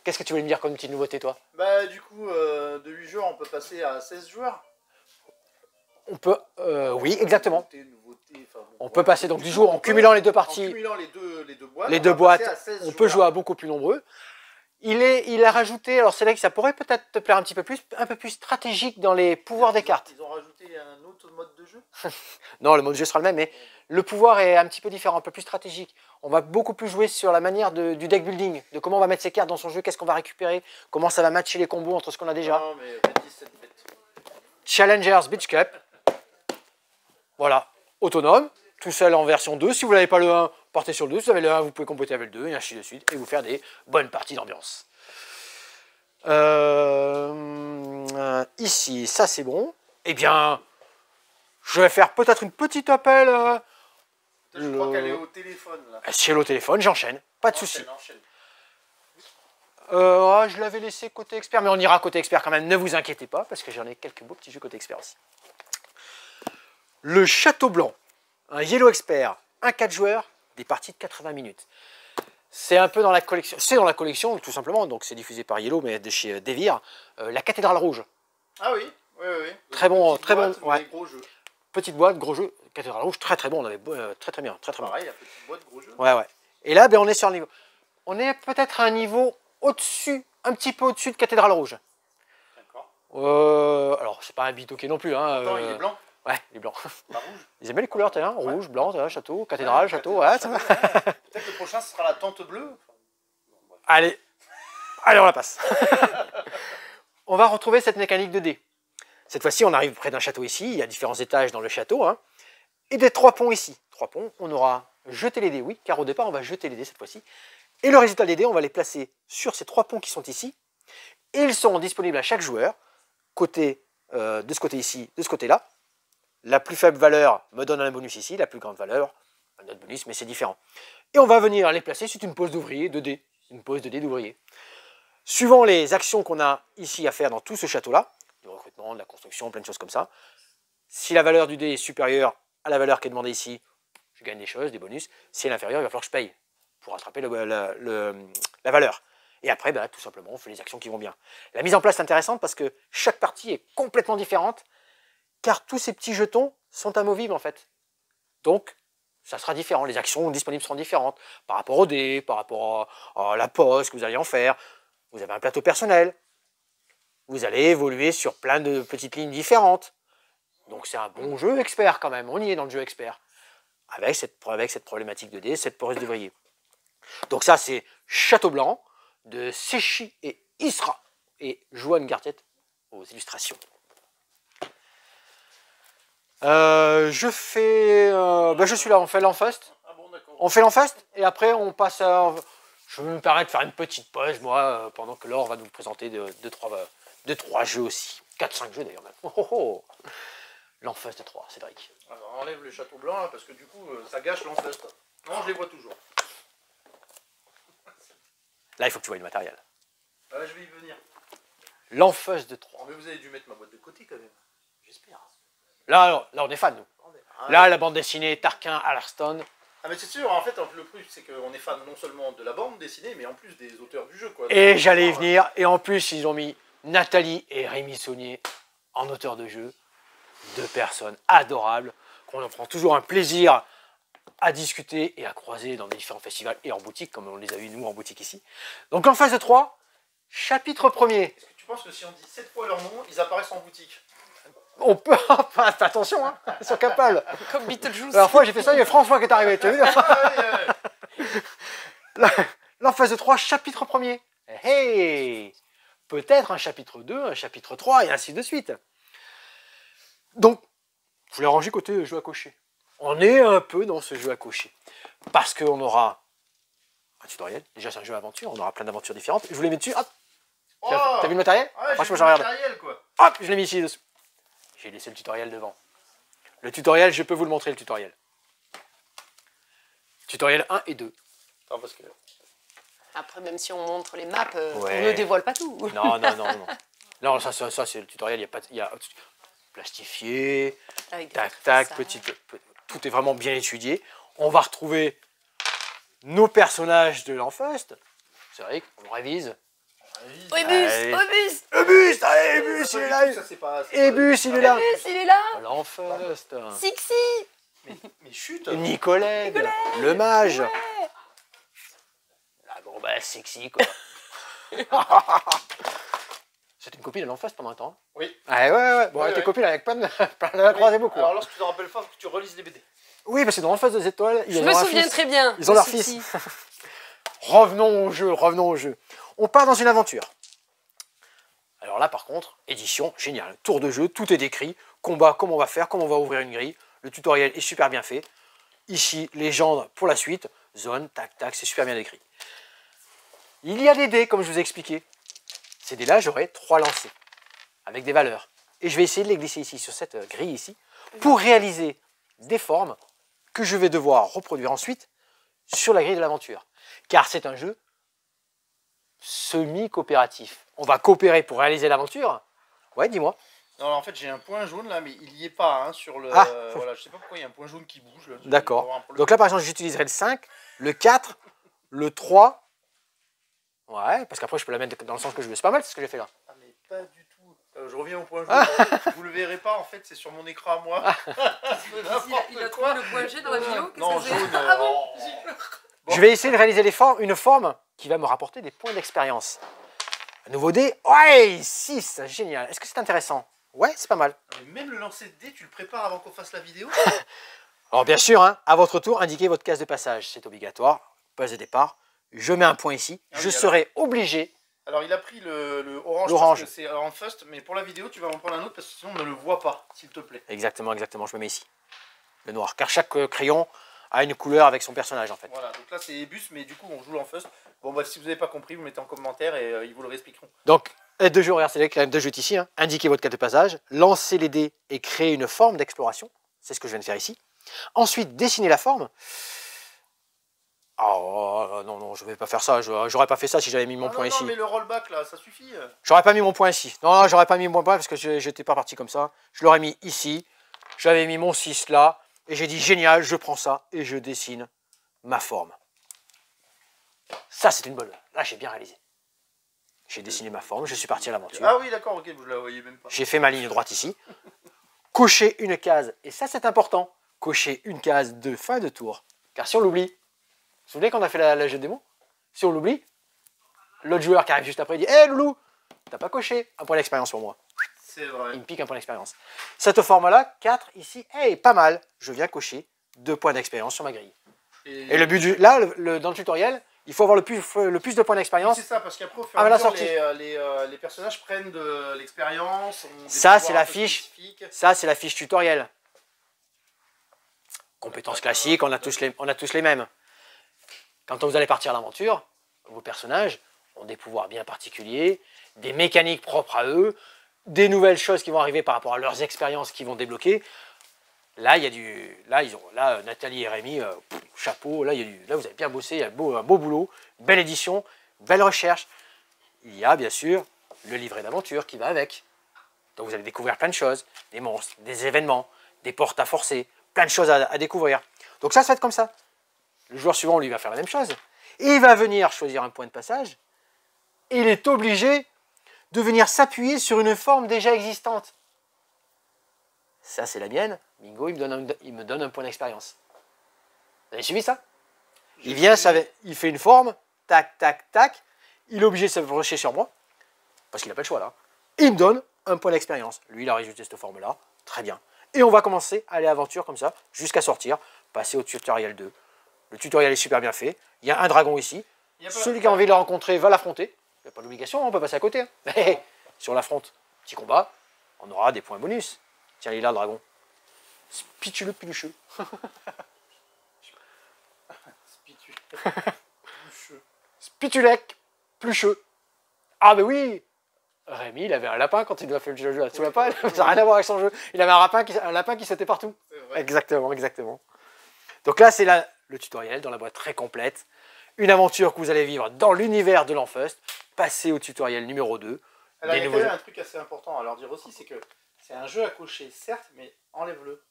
Qu'est-ce que tu voulais me dire comme petite nouveauté, toi? Bah, du coup, de 8 joueurs, on peut passer à 16 joueurs. On peut, oui, exactement. Nouveauté, enfin, bon, On peut passer donc du jour en cumulant les deux parties. En cumulant les deux boîtes. Les deux boîtes, on peut joueurs. jouer à beaucoup plus nombreux. Il a rajouté, alors c'est là que ça pourrait peut-être te plaire un peu plus stratégique dans les pouvoirs des cartes. Ils ont rajouté un autre mode de jeu. Non, le mode de jeu sera le même, mais le pouvoir est un petit peu différent, un peu plus stratégique. On va beaucoup plus jouer sur la manière du deck building, de comment on va mettre ses cartes dans son jeu, qu'est-ce qu'on va récupérer, comment ça va matcher les combos entre ce qu'on a déjà. Non, mais faites 17 bêtes. Challengers Beach Cup. Voilà, autonome, tout seul en version 2. Si vous n'avez pas le 1, partez sur le 2. Si vous avez le 1, vous pouvez compléter avec le 2, et ainsi de suite, et vous faire des bonnes parties d'ambiance. Ici, ça c'est bon. Eh bien, je vais faire peut-être une petite appel. Je crois qu'elle est au téléphone là. Si elle est au téléphone, j'enchaîne, pas de souci. Enchaîne. Je l'avais laissé côté expert, mais on ira côté expert quand même, ne vous inquiétez pas, parce que j'en ai quelques beaux petits jeux côté expert aussi. Le Château Blanc, un Yellow Expert, un 4 joueurs, des parties de 80 minutes. C'est un peu dans la collection, tout simplement, donc c'est diffusé par Yellow, mais de chez Devir, la Cathédrale Rouge. Ah oui. Très bon, ouais. Gros jeu. Petite boîte, gros jeu, Cathédrale Rouge, très bon, on avait très bien, très Pareil, la petite boîte, gros jeu. Ouais. Et là, on est sur le niveau. On est peut-être à un niveau au-dessus, un petit peu au-dessus de Cathédrale Rouge. D'accord. Alors, c'est pas un bitoquet non plus. Hein, Attends, il est blanc. Ouais, il est blanc. Pas rouge. Ils aimaient les couleurs, t'as rouge, blanc, château, cathédrale, château, ouais, ça va. Peut-être le prochain, ce sera la tente bleue. Allez, on la passe. On va retrouver cette mécanique de dés. Cette fois-ci, on arrive près d'un château ici, il y a différents étages dans le château, hein, et des 3 ponts ici. 3 ponts, on aura jeté les dés, oui, car au départ, on va jeter les dés cette fois-ci. Et le résultat des dés, on va les placer sur ces 3 ponts qui sont ici, et ils seront disponibles à chaque joueur, de ce côté ici, de ce côté-là, La plus faible valeur me donne un bonus ici, la plus grande valeur, un autre bonus, mais c'est différent. Et on va venir les placer, c'est une pose d'ouvrier, de dés, une pose de dés d'ouvrier. Suivant les actions qu'on a ici à faire dans tout ce château-là, du recrutement, de la construction, plein de choses comme ça, si la valeur du dé est supérieure à la valeur qui est demandée ici, je gagne des choses, des bonus. Si elle est inférieure, il va falloir que je paye pour rattraper la valeur. Et après, bah, tout simplement, on fait les actions qui vont bien. La mise en place est intéressante parce que chaque partie est complètement différente, car tous ces petits jetons sont amovibles en fait. Donc, ça sera différent. Les actions disponibles seront différentes par rapport au dé, par rapport à la pose que vous allez en faire. Vous avez un plateau personnel. Vous allez évoluer sur plein de petites lignes différentes. Donc c'est un bon jeu expert quand même. On y est dans le jeu expert. Avec cette problématique de dés, cette pose d'ouvrier. Donc ça, c'est Château Blanc de Séchi et Isra. Et Johan Gartet aux illustrations. Je suis là, on fait l'Enfest. Ah bon, d'accord. On fait l'Enfest et après on passe à... Je me permets de faire une petite pause, moi, pendant que Laure va nous présenter 2-3 jeux aussi. 4-5 jeux d'ailleurs même. Oh, oh, oh. L'Enfest 3, Cédric. Alors, on enlève le château blanc là, parce que du coup, ça gâche l'Enfest. Non, je les vois toujours. Là, il faut que tu vois le matériel. Je vais y venir. L'Enfest 3. Mais vous avez dû mettre ma boîte de côté quand même. J'espère. Là, on est fan, nous. Là, la bande dessinée Tarquin, Allarstone. Ah mais c'est sûr, en fait, le truc, c'est qu'on est fan non seulement de la bande dessinée, mais en plus des auteurs du jeu, quoi. Et j'allais y venir. Et en plus, ils ont mis Nathalie et Rémi Saunier en auteur de jeu. 2 personnes adorables, qu'on prend toujours un plaisir à discuter et à croiser dans les différents festivals et en boutique, comme on les a eu nous en boutique ici. Donc en phase de 3, chapitre 1er. Est-ce que tu penses que si on dit 7 fois leur nom, ils apparaissent en boutique? On peut... Attention, hein, ils sont capables. Comme Beetlejuice. Alors fois j'ai fait ça, il y a François qui est arrivé, tu as vu? En phase de 3, chapitre 1er. Hey, peut-être un chapitre 2, un chapitre 3 et ainsi de suite. Donc, je voulais ranger côté jeu à cocher. On est un peu dans ce jeu à cocher. Parce qu'on aura un tutoriel. Déjà, c'est un jeu aventure. On aura plein d'aventures différentes. Je voulais mettre dessus. Hop. T'as vu le matériel? Ouais, franchement, j'ai je vu le regarde. matériel, quoi. Hop, je l'ai mis ici dessous. J'ai laissé le tutoriel devant. Le tutoriel, je peux vous le montrer, le tutoriel. Tutoriel 1 et 2. Attends, parce que... Après, même si on montre les maps, Ouais. on ne dévoile pas tout. Non. Non, ça c'est le tutoriel. Il y a plastifié. Avec des Tac, photos, ça. tout est vraiment bien étudié. On va retrouver nos personnages de l'Enfest. C'est vrai qu'on révise. Allez. Obus, Ebus, allez, Ebus, il est là. Ebus, il est là. Obus, il est là. L'Enfest. Sixi. Mais chut. Nicolette, le mage. Ah bon, bah, sexy, quoi. C'est une copie de l'Enfest pendant un temps. Oui. Ah, ouais. Bon, Ouais, tes ouais. copines avec plein de la croisé beaucoup. Alors lorsque tu te rappelles pas, faut que tu relises les BD. Oui, parce que dans l'Enfest des étoiles, Je me souviens très bien. Ils ont de leur Sixi. fils. Revenons au jeu. On part dans une aventure. Alors là, par contre, édition géniale. Tour de jeu, tout est décrit. Combat, comment on va faire, comment on va ouvrir une grille. Le tutoriel est super bien fait. Ici, légende pour la suite. Zone, tac, c'est super bien décrit. Il y a des dés, comme je vous ai expliqué. Ces dés-là, j'aurai 3 lancers, avec des valeurs. Et je vais essayer de les glisser ici, sur cette grille ici, pour réaliser des formes que je vais devoir reproduire ensuite sur la grille de l'aventure. Car c'est un jeu semi-coopératif. On va coopérer pour réaliser l'aventure. Ouais, dis-moi. Non, en fait, j'ai un point jaune là, mais il y est pas hein, sur le. Ah. Voilà, je sais pas pourquoi il y a un point jaune qui bouge. Là. D'accord. Donc là, par exemple, j'utiliserai le 5, le 4, le 3. Ouais, parce qu'après, je peux la mettre dans le sens que je veux. C'est pas mal ce que j'ai fait là. Ah, mais pas du tout. Je reviens au point jaune. Vous le verrez pas, en fait, c'est sur mon écran à moi. Il a trouvé le point G dans la vidéo. Non, jaune. Ah bon. Je vais essayer de réaliser une forme qui va me rapporter des points d'expérience. Un nouveau dé. Ouais, 6, génial. Est-ce que c'est intéressant? Ouais, c'est pas mal. Mais même le lancer de dés, tu le prépares avant qu'on fasse la vidéo? Alors bien sûr, hein, à votre tour, indiquez votre case de passage. C'est obligatoire. Passe de départ. Je mets un point ici. Ah oui, je serai obligé. Alors il a pris le orange, L'orange. parce que c'est en first, mais pour la vidéo, tu vas en prendre un autre parce que sinon on ne le voit pas, s'il te plaît. Exactement. Je me mets ici. Le noir. Car chaque crayon a une couleur avec son personnage en fait. Voilà, donc là c'est Ebus, mais du coup on joue en first. Bon bah si vous n'avez pas compris, vous mettez en commentaire et ils vous le réexpliqueront. Donc Deux jeux, regarde, c'est les deux jeux ici. Hein. Indiquez votre carte de passage, lancez les dés et créez une forme d'exploration. C'est ce que je viens de faire ici. Ensuite, dessinez la forme. Oh non, non, je vais pas faire ça. J'aurais pas fait ça si j'avais mis mon point ici. Non, mais le rollback là, ça suffit. J'aurais pas mis mon point ici. Non, j'aurais pas mis mon point parce que j'étais pas parti comme ça. Je l'aurais mis ici. J'avais mis mon 6 là. Et j'ai dit génial, je prends ça et je dessine ma forme. Ça, c'est une bonne. Là, j'ai bien réalisé. J'ai dessiné ma forme, je suis parti à l'aventure. Ah oui, d'accord, ok, vous la voyez même pas. J'ai fait ma ligne droite ici. Cocher une case, et ça, c'est important. Cocher une case de fin de tour. Car si on l'oublie, vous vous souvenez quand on a fait la jeu de démo? Si on l'oublie, l'autre joueur qui arrive juste après, il dit hé Loulou, t'as pas coché un point d'expérience pour moi. C'est vrai. Il me pique un point d'expérience. Cette forme-là, 4 ici, hey, pas mal. Je viens cocher 2 points d'expérience sur ma grille. Et le but du. Là, dans le tutoriel, il faut avoir le plus de points d'expérience. C'est ça, parce qu'après, au fur et à mesure, les personnages prennent de l'expérience. Ça, c'est la fiche. Ça, c'est la fiche tutoriel. Compétences classiques, on a tous les mêmes. Quand vous allez partir à l'aventure, vos personnages ont des pouvoirs bien particuliers, des mécaniques propres à eux, des nouvelles choses qui vont arriver par rapport à leurs expériences qui vont débloquer. Là, il y a du. Là, Nathalie et Rémi, chapeau. Là, là, vous avez bien bossé. Il y a un beau boulot, belle édition, belle recherche. Il y a bien sûr le livret d'aventure qui va avec. Donc vous allez découvrir plein de choses, des monstres, des événements, des portes à forcer, plein de choses à découvrir. Donc ça se fait comme ça. Le joueur suivant, lui, va faire la même chose. Et il va venir choisir un point de passage. Et il est obligé de venir s'appuyer sur une forme déjà existante. Ça, c'est la mienne. Bingo, il me donne un point d'expérience. Vous avez suivi ça? Il vient, il fait une forme, tac, tac, tac. Il est obligé de s'approcher sur moi, parce qu'il n'a pas le choix là. Il me donne un point d'expérience. Lui, il a rajouté cette forme-là. Très bien. Et on va commencer à aller à l'aventure comme ça, jusqu'à sortir, passer au tutoriel 2. Le tutoriel est super bien fait. Il y a un dragon ici. Celui qui a envie de le rencontrer va l'affronter. Il n'y a pas d'obligation, on peut passer à côté. Hein. Si on l'affronte, petit combat, on aura des points bonus. Tiens, il est là, le dragon. Spituleux pilucheux. Spitulec plucheux. Ah, mais oui! Rémi, il avait un lapin quand il doit faire le jeu. Tu vois pas? Ça n'a rien à voir avec son jeu. Il avait un lapin qui sautait partout. Exactement, exactement. Donc là, c'est le tutoriel dans la boîte très complète. Une aventure que vous allez vivre dans l'univers de l'Enfust. Passez au tutoriel numéro 2. Alors, il y a quand même un truc assez important à leur dire aussi, c'est que c'est un jeu à cocher, certes, mais enlève-le.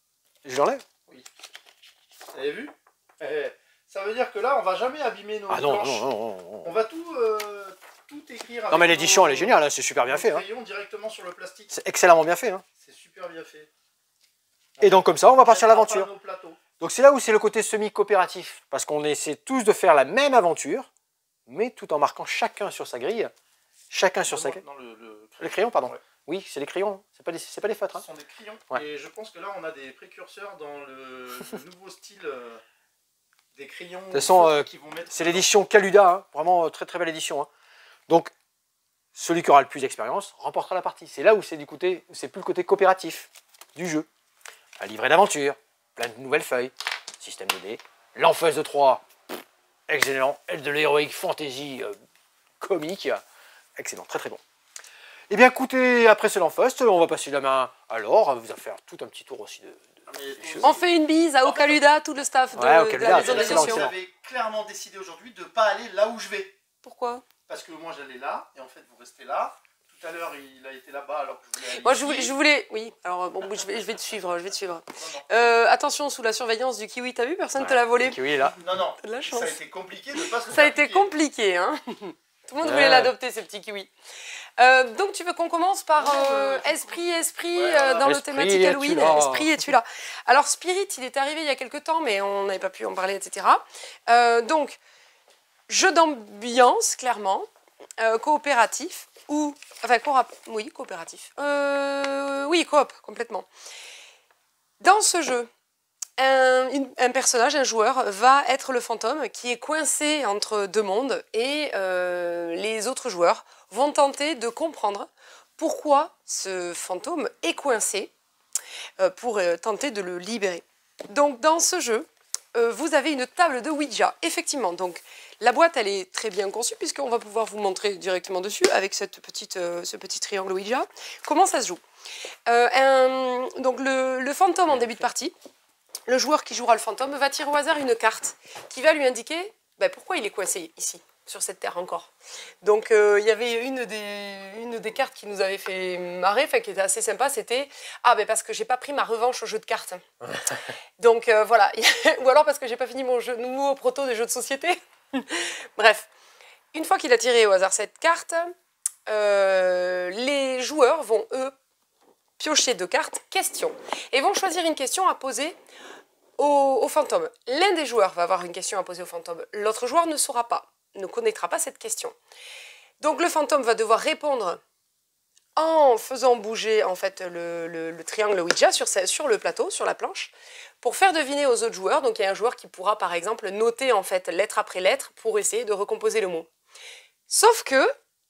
Je l'enlève? Oui. Vous avez vu? Ça veut dire que là, on va jamais abîmer nos non, planches. non. On va tout écrire. Non, mais l'édition, elle est géniale, hein, c'est super bien fait. Crayon directement sur le plastique. C'est excellemment bien fait. Hein. C'est super bien fait. Et donc, comme ça, on va partir à l'aventure. Donc, c'est là où c'est le côté semi-coopératif. Parce qu'on essaie tous de faire la même aventure, mais tout en marquant chacun sur sa grille. Chacun sur sa grille. Le crayon, pardon. Ouais. Oui, c'est les crayons. C'est pas des feutres. Hein. Ce sont des crayons. Ouais. Et je pense que là, on a des précurseurs dans le nouveau style des crayons. De toute façon, mettre. C'est l'édition Caluda. Hein. Vraiment très très belle édition. Hein. Donc, celui qui aura le plus d'expérience remportera la partie. C'est là où c'est plus le côté coopératif du jeu. Un livret d'aventure, plein de nouvelles feuilles, système de dés, l'Enfust de 3, excellent, et de l'héroïque fantasy comique, excellent, très très bon. Et bien écoutez, après ce l'Enfust, on va passer la main à Laure, vous allez faire tout un petit tour aussi de choses. On fait une bise à Ocaluda, tout le staff de la maison d'édition. Vous avez clairement décidé aujourd'hui de ne pas aller là où je vais. Pourquoi? Parce que moi j'allais là, et en fait vous restez là. Tout à l'heure il a été là-bas alors que je voulais aller Moi ici. je voulais, oui, alors bon, je vais te suivre, attention, sous la surveillance du kiwi, t'as vu, personne ne te l'a volé. Le kiwi est là. Non, de la chance. Ça a été compliqué de pas se Ça a été compliqué, hein. Tout le monde voulait l'adopter, ce petit kiwi. Donc tu veux qu'on commence par esprit dans le thématique Halloween. Esprit, es-tu là? Alors Spirit, il est arrivé il y a quelques temps, mais on n'avait pas pu en parler, etc. Donc, jeu d'ambiance, clairement, coopératif, ou... Enfin, oui, coopératif. Oui, coop, complètement. Dans ce jeu, un personnage, un joueur, va être le fantôme qui est coincé entre deux mondes et les autres joueurs vont tenter de comprendre pourquoi ce fantôme est coincé pour tenter de le libérer. Donc dans ce jeu, vous avez une table de Ouija, effectivement. Donc, la boîte, elle est très bien conçue, puisqu'on va pouvoir vous montrer directement dessus, avec ce petit triangle Ouija, comment ça se joue. Donc, le fantôme en début de partie, le joueur qui jouera le fantôme va tirer au hasard une carte qui va lui indiquer pourquoi il est coincé ici, sur cette terre encore. Donc, il y avait une des cartes qui nous avait fait marrer, qui était assez sympa, c'était « Ah, parce que j'ai pas pris ma revanche au jeu de cartes. » Donc, voilà. Ou alors parce que j'ai pas fini mon nouveau proto de jeu de société. Bref. Une fois qu'il a tiré au hasard cette carte, les joueurs vont, eux, piocher 2 cartes, question, et vont choisir une question à poser au fantôme. L'un des joueurs va avoir une question à poser au fantôme, l'autre joueur ne saura pas, ne connaîtra pas cette question. Donc le fantôme va devoir répondre en faisant bouger en fait le triangle Ouija sur le plateau, sur la planche, pour faire deviner aux autres joueurs. Donc il y a un joueur qui pourra par exemple noter en fait lettre après lettre pour essayer de recomposer le mot. Sauf que,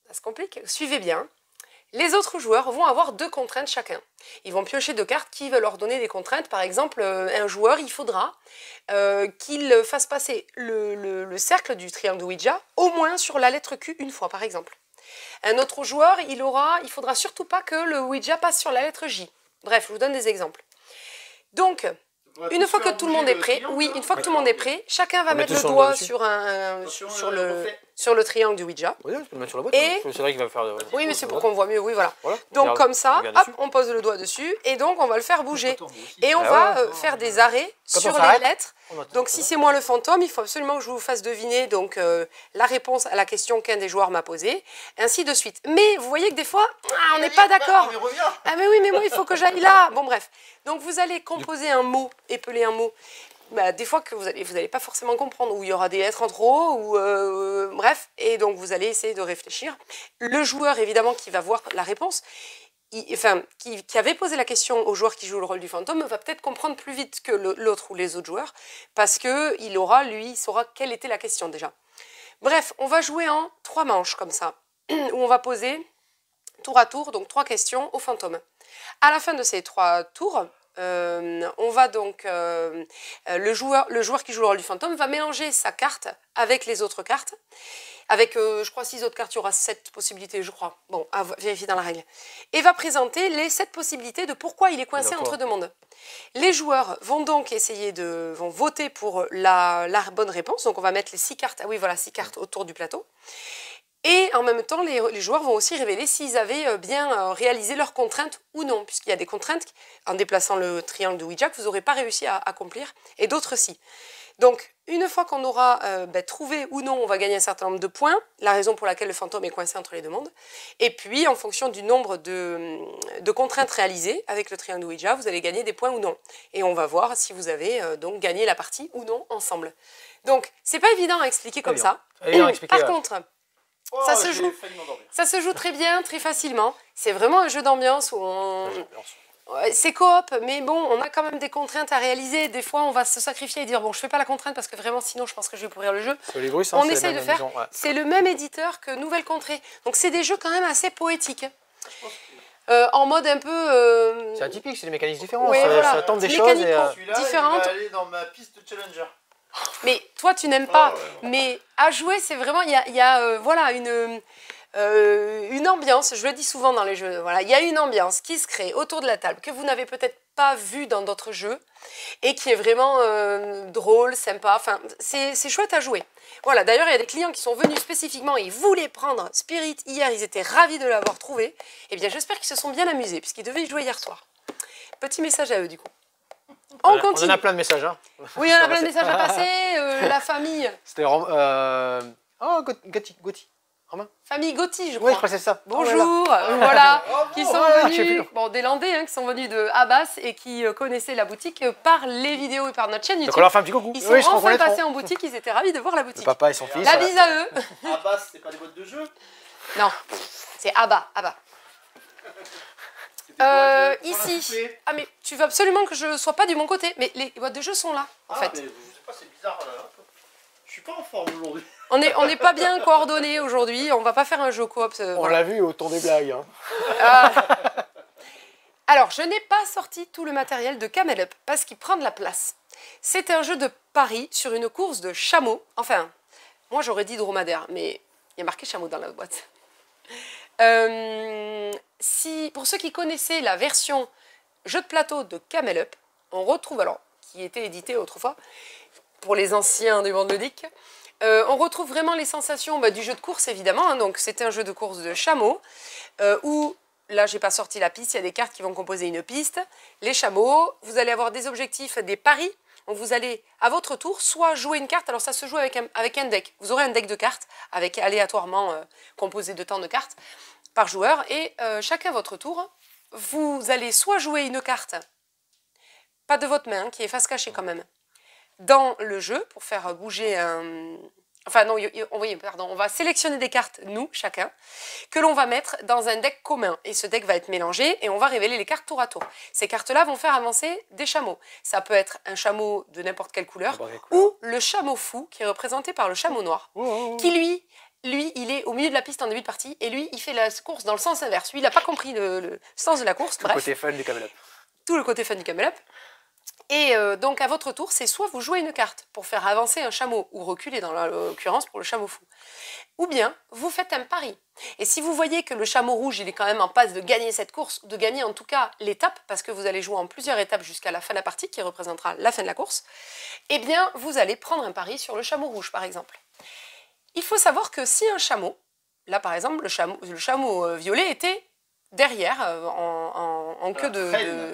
ça se complique, suivez bien, les autres joueurs vont avoir 2 contraintes chacun. Ils vont piocher 2 cartes qui veulent leur donner des contraintes. Par exemple, un joueur, il faudra qu'il fasse passer le cercle du triangle Ouija au moins sur la lettre Q une fois, par exemple. Un autre joueur, il faudra surtout pas que le Ouija passe sur la lettre J. Bref, je vous donne des exemples. Donc, une fois que tout le monde est prêt, une fois que tout le monde est prêt, chacun va mettre le doigt sur le triangle du Ouija. Oui, tu peux le mettre sur la boîte. Et c'est vrai qu'il va faire. Oui, mais c'est pour qu'on voit mieux. Oui, voilà. Voilà. Donc comme ça, regarde hop, dessus. on pose le doigt dessus et donc on va le faire bouger. Et on va faire des arrêts Quand sur on s'arrête, les lettres. Donc si c'est moi le fantôme, il faut absolument que je vous fasse deviner donc la réponse à la question qu'un des joueurs m'a posée, ainsi de suite. Mais vous voyez que des fois, on n'est pas d'accord. Ah mais oui, mais moi il faut que j'aille là. Bon bref. Donc vous allez composer un mot, épeler un mot. Des fois que vous allez pas forcément comprendre, où il y aura des lettres en trop, ou bref, et donc vous allez essayer de réfléchir. Le joueur, évidemment, qui va voir la réponse, qui avait posé la question au joueur qui joue le rôle du fantôme, va peut-être comprendre plus vite que l'autre ou les autres joueurs, parce qu'il saura quelle était la question déjà. Bref, on va jouer en 3 manches, comme ça, où on va poser tour à tour, donc 3 questions au fantôme. À la fin de ces 3 tours, on va donc le joueur qui joue le rôle du fantôme va mélanger sa carte avec les autres cartes, avec je crois 6 autres cartes, il y aura 7 possibilités je crois, bon à vérifier dans la règle, et va présenter les 7 possibilités de pourquoi il est coincé entre 2 mondes. Les joueurs vont donc vont voter pour la bonne réponse, donc on va mettre les 6 cartes, 6 cartes autour du plateau. Et en même temps, les joueurs vont aussi révéler s'ils avaient bien réalisé leurs contraintes ou non, puisqu'il y a des contraintes, en déplaçant le triangle de Ouija, que vous n'aurez pas réussi à accomplir, et d'autres si. Donc, une fois qu'on aura trouvé ou non, on va gagner un certain nombre de points, la raison pour laquelle le fantôme est coincé entre les 2 mondes. Et puis, en fonction du nombre de contraintes réalisées avec le triangle de Ouija, vous allez gagner des points ou non. Et on va voir si vous avez donc gagné la partie ou non ensemble. Donc, c'est pas évident à expliquer comme ça. Par contre... Ça se joue très bien, très facilement. C'est vraiment un jeu d'ambiance où c'est coop, mais bon, on a quand même des contraintes à réaliser. Des fois, on va se sacrifier et dire bon, je fais pas la contrainte parce que vraiment, sinon, je pense que je vais pourrir le jeu. On essaye de faire. C'est le même éditeur que Nouvelle Contrée. Donc, c'est des jeux quand même assez poétiques. En mode un peu. C'est atypique, c'est des mécanismes différents. Ouais, ça tente des choses. Différentes. Je vais aller dans ma piste de Challenger. Mais toi, tu n'aimes pas. Mais à jouer, c'est vraiment... Il y a voilà, une ambiance, je le dis souvent dans les jeux, voilà, il y a une ambiance qui se crée autour de la table que vous n'avez peut-être pas vue dans d'autres jeux et qui est vraiment drôle, sympa, enfin, c'est chouette à jouer. Voilà, d'ailleurs, il y a des clients qui sont venus spécifiquement et ils voulaient prendre Spirit hier, ils étaient ravis de l'avoir trouvé. Eh bien, j'espère qu'ils se sont bien amusés puisqu'ils devaient y jouer hier soir. Petit message à eux, du coup. On continue. On en a plein de messages. Hein. Oui, on a plein de messages à passer. La famille. C'était Gauthier. Romain. Famille Gauthier, je crois. Oui, je crois que c'est ça. Bonjour. Voilà. Qui sont venus. Bon, des Landais hein, qui sont venus de Abbas et qui connaissaient la boutique par les vidéos et par notre chaîne YouTube. Donc on leur fait un petit coucou. Ils sont enfin passés en boutique, ils étaient ravis de voir la boutique. Le papa et son fils. La bise à eux. Abbas, c'est pas des boîtes de jeux? Non, c'est Abba. Ici. Ah mais tu veux absolument que je sois pas du bon côté. Mais les boîtes de jeux sont là, en fait. Mais je sais pas, c'est bizarre. Je suis pas en forme aujourd'hui. On n'est pas bien coordonnés aujourd'hui. On va pas faire un jeu coop. On l'a vu au ton des blagues. Hein. Alors, je n'ai pas sorti tout le matériel de Camel Up parce qu'il prend de la place. C'est un jeu de paris sur une course de chameaux. Enfin, moi j'aurais dit dromadaire, mais il y a marqué chameau dans la boîte. Pour ceux qui connaissaient la version jeu de plateau de Camel Up, on retrouve, alors, qui était édité autrefois, pour les anciens du monde ludique, on retrouve vraiment les sensations du jeu de course, évidemment. Hein, donc, c'était un jeu de course de chameaux, où, là, j'ai pas sorti la piste, il y a des cartes qui vont composer une piste. Les chameaux, vous allez avoir des objectifs, des paris. Donc, vous allez, à votre tour, soit jouer une carte, alors ça se joue avec un deck. Vous aurez un deck de cartes, avec aléatoirement composé de tant de cartes par joueur, et chacun à votre tour, vous allez soit jouer une carte, pas de votre main, qui est face cachée quand même, dans le jeu, pour faire bouger un... Enfin non, oui, pardon, on va sélectionner des cartes, nous, chacun, que l'on va mettre dans un deck commun. Et ce deck va être mélangé et on va révéler les cartes tour à tour. Ces cartes-là vont faire avancer des chameaux. Ça peut être un chameau de n'importe quelle couleur ou le chameau fou, qui est représenté par le chameau noir, qui lui, il est au milieu de la piste en début de partie et lui, il fait la course dans le sens inverse. Lui, il n'a pas compris le sens de la course. Tout le côté fun du Camel Up. Tout le côté fun du Camel Up. Et donc, à votre tour, c'est soit vous jouez une carte pour faire avancer un chameau, ou reculer dans l'occurrence pour le chameau fou, ou bien vous faites un pari. Et si vous voyez que le chameau rouge, il est quand même en passe de gagner cette course, de gagner en tout cas l'étape, parce que vous allez jouer en plusieurs étapes jusqu'à la fin de la partie, qui représentera la fin de la course, eh bien, vous allez prendre un pari sur le chameau rouge, par exemple. Il faut savoir que si un chameau, là par exemple, le chameau violet était derrière, en queue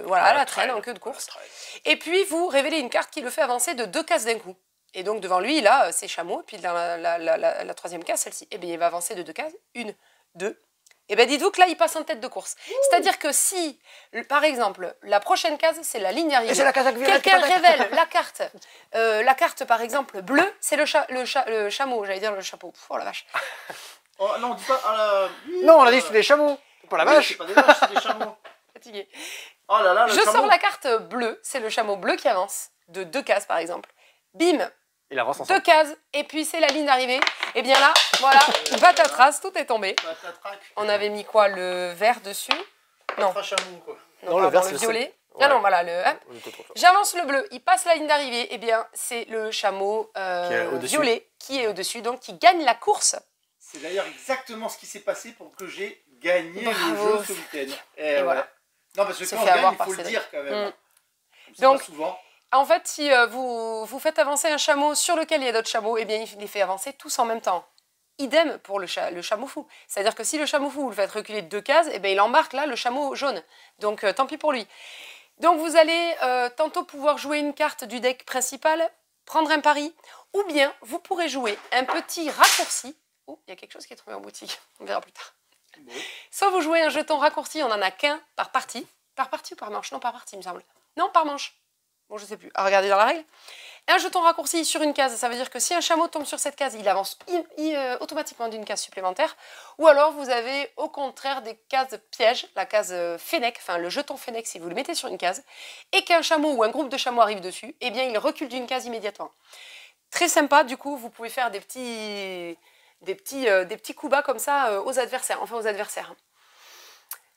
voilà, la traîne, en queue de course. Et puis, vous révélez une carte qui le fait avancer de 2 cases d'un coup. Et donc, devant lui, il a ses chameaux, et puis dans la troisième case, celle-ci, eh bien, il va avancer de 2 cases. 1, 2. Et bien, dites-vous que là, il passe en tête de course. C'est-à-dire que si, par exemple, la prochaine case, c'est la ligne d'arrivée. Quelqu'un révèle la carte, par exemple, bleue, c'est le chameau, j'allais dire le chapeau. Oh la vache. Oh, non, on dit pas... non, on a dit que c'était des chameaux. Pour la vache. C'est pas des vaches, c'est des chameaux. Fatigué. Oh là là, Je sors la carte bleue, c'est le chameau bleu qui avance, de 2 cases par exemple. Bim, il avance ensemble. 2 cases, et puis c'est la ligne d'arrivée. Et bien là, voilà, patatras, tout est tombé. On avait mis quoi, le vert dessus? Non. Chameau, quoi. Non, le vert, le violet. Ouais. Ah non, voilà, j'avance le bleu, il passe la ligne d'arrivée, et bien c'est le chameau violet qui est au-dessus, donc qui gagne la course. C'est d'ailleurs exactement ce qui s'est passé pour que j'ai gagné le jeu ce week-end. Et voilà. Non, parce que quand on gagne, il faut le dire quand même. Donc, pas souvent. En fait, si vous faites avancer un chameau sur lequel il y a d'autres chameaux, eh bien, il les fait avancer tous en même temps. Idem pour le chameau fou. C'est-à-dire que si le chameau fou, vous le faites reculer de 2 cases, eh bien, il embarque là le chameau jaune. Donc, tant pis pour lui. Donc, vous allez tantôt pouvoir jouer une carte du deck principal, prendre un pari, ou bien vous pourrez jouer un petit raccourci. Oh, il y a quelque chose qui est trouvé en boutique. On verra plus tard. Bon. Soit vous jouez un jeton raccourci, on n'en a qu'un par partie. Par partie ou par manche? Non, par partie, il me semble. Non, par manche. Bon, je sais plus. À regarder dans la règle. Un jeton raccourci sur une case, ça veut dire que si un chameau tombe sur cette case, il avance automatiquement d'une case supplémentaire. Ou alors, vous avez au contraire des cases pièges, la case Fennec, enfin le jeton Fennec, si vous le mettez sur une case, et qu'un chameau ou un groupe de chameaux arrive dessus, eh bien, il recule d'une case immédiatement. Très sympa, du coup, vous pouvez faire des petits coups bas comme ça aux adversaires, enfin aux adversaires.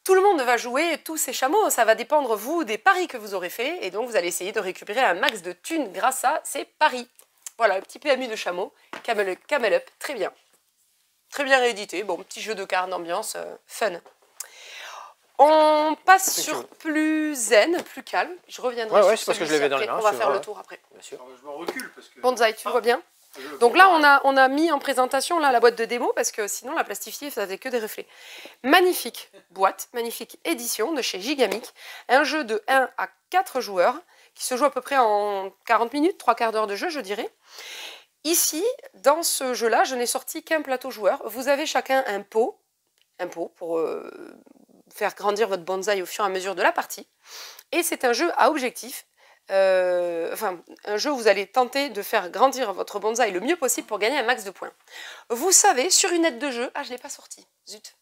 Tout le monde va jouer tous ces chameaux, ça va dépendre, vous, des paris que vous aurez fait, et donc vous allez essayer de récupérer un max de thunes grâce à ces paris. Voilà, le petit PMU de chameau, Camel Up, très bien. Très bien réédité, bon, petit jeu de cartes d'ambiance, fun. On passe sur plus zen, plus calme, je reviendrai sur c'est parce que je l'avais dans les mains. On va faire le tour après. Bien sûr. Je me recule parce que... Bonsaï, tu vois bien? Donc là, on a mis en présentation là, la boîte de démo parce que sinon, la plastifiée, ça faisait que des reflets. Magnifique boîte, magnifique édition de chez Gigamic. Un jeu de 1 à 4 joueurs qui se joue à peu près en 40 minutes, 3 quarts d'heure de jeu, je dirais. Ici, dans ce jeu-là, je n'ai sorti qu'un plateau joueur. Vous avez chacun un pot pour faire grandir votre bonsaï au fur et à mesure de la partie. Et c'est un jeu à objectif. Un jeu où vous allez tenter de faire grandir votre bonsaï le mieux possible pour gagner un max de points. Vous savez, sur une aide de jeu... Ah, je ne l'ai pas sortie, zut.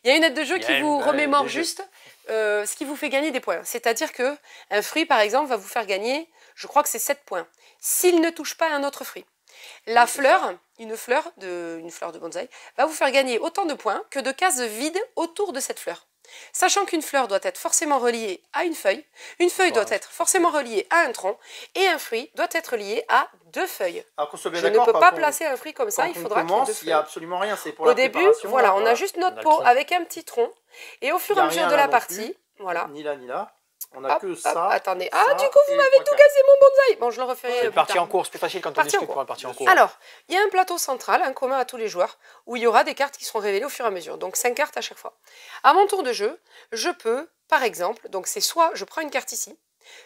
Il y a une aide de jeu qui vous remémore juste ce qui vous fait gagner des points. C'est-à-dire qu'un fruit, par exemple, va vous faire gagner, je crois que c'est 7 points, s'il ne touche pas un autre fruit. La fleur, une fleur de bonsaï, va vous faire gagner autant de points que de cases vides autour de cette fleur. Sachant qu'une fleur doit être forcément reliée à une feuille doit être forcément reliée à un tronc, et un fruit doit être lié à 2 feuilles. Je ne peux pas placer un fruit comme ça, il faudra qu'il y ait 2 feuilles. Il n'y a absolument rien, c'est pour la préparation. Au début, voilà, on a juste notre pot avec un petit tronc, et au fur et à mesure de la partie, voilà. Ni là, ni là. On a que ça. Attendez. Ah, du coup, vous m'avez tout cassé mon bonsaï. Bon, je le referai. C'est parti en cours, c'est plus facile quand on discute pour la partie en cours. Alors, il y a un plateau central, un commun à tous les joueurs, où il y aura des cartes qui seront révélées au fur et à mesure. Donc 5 cartes à chaque fois. À mon tour de jeu, je peux, par exemple, donc c'est soit je prends une carte ici,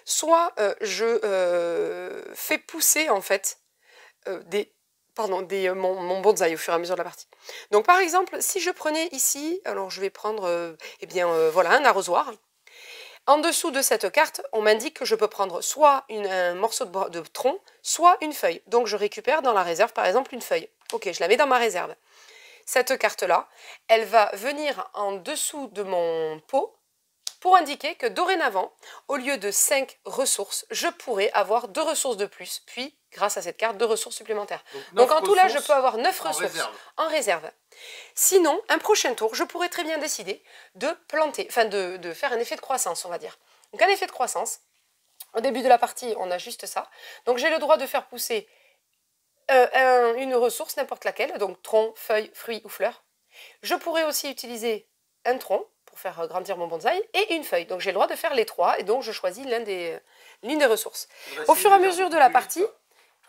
soit je fais pousser en fait mon bonsaï au fur et à mesure de la partie. Donc par exemple, si je prenais ici, alors je vais prendre voilà, un arrosoir. En dessous de cette carte, on m'indique que je peux prendre soit un morceau de tronc, soit une feuille. Donc je récupère dans la réserve par exemple une feuille. Ok, je la mets dans ma réserve. Cette carte-là, elle va venir en dessous de mon pot pour indiquer que dorénavant, au lieu de 5 ressources, je pourrais avoir 2 ressources de plus, puis grâce à cette carte, 2 ressources supplémentaires. Donc en tout là, je peux avoir 9 ressources en réserve. Sinon, un prochain tour, je pourrais très bien décider de planter, enfin de faire un effet de croissance, on va dire. Donc un effet de croissance, au début de la partie, on a juste ça. Donc j'ai le droit de faire pousser une ressource, n'importe laquelle, donc tronc, feuille, fruit ou fleur. Je pourrais aussi utiliser un tronc pour faire grandir mon bonsaï et une feuille. Donc j'ai le droit de faire les 3 et donc je choisis l'une des ressources. Au fur et à mesure de la partie...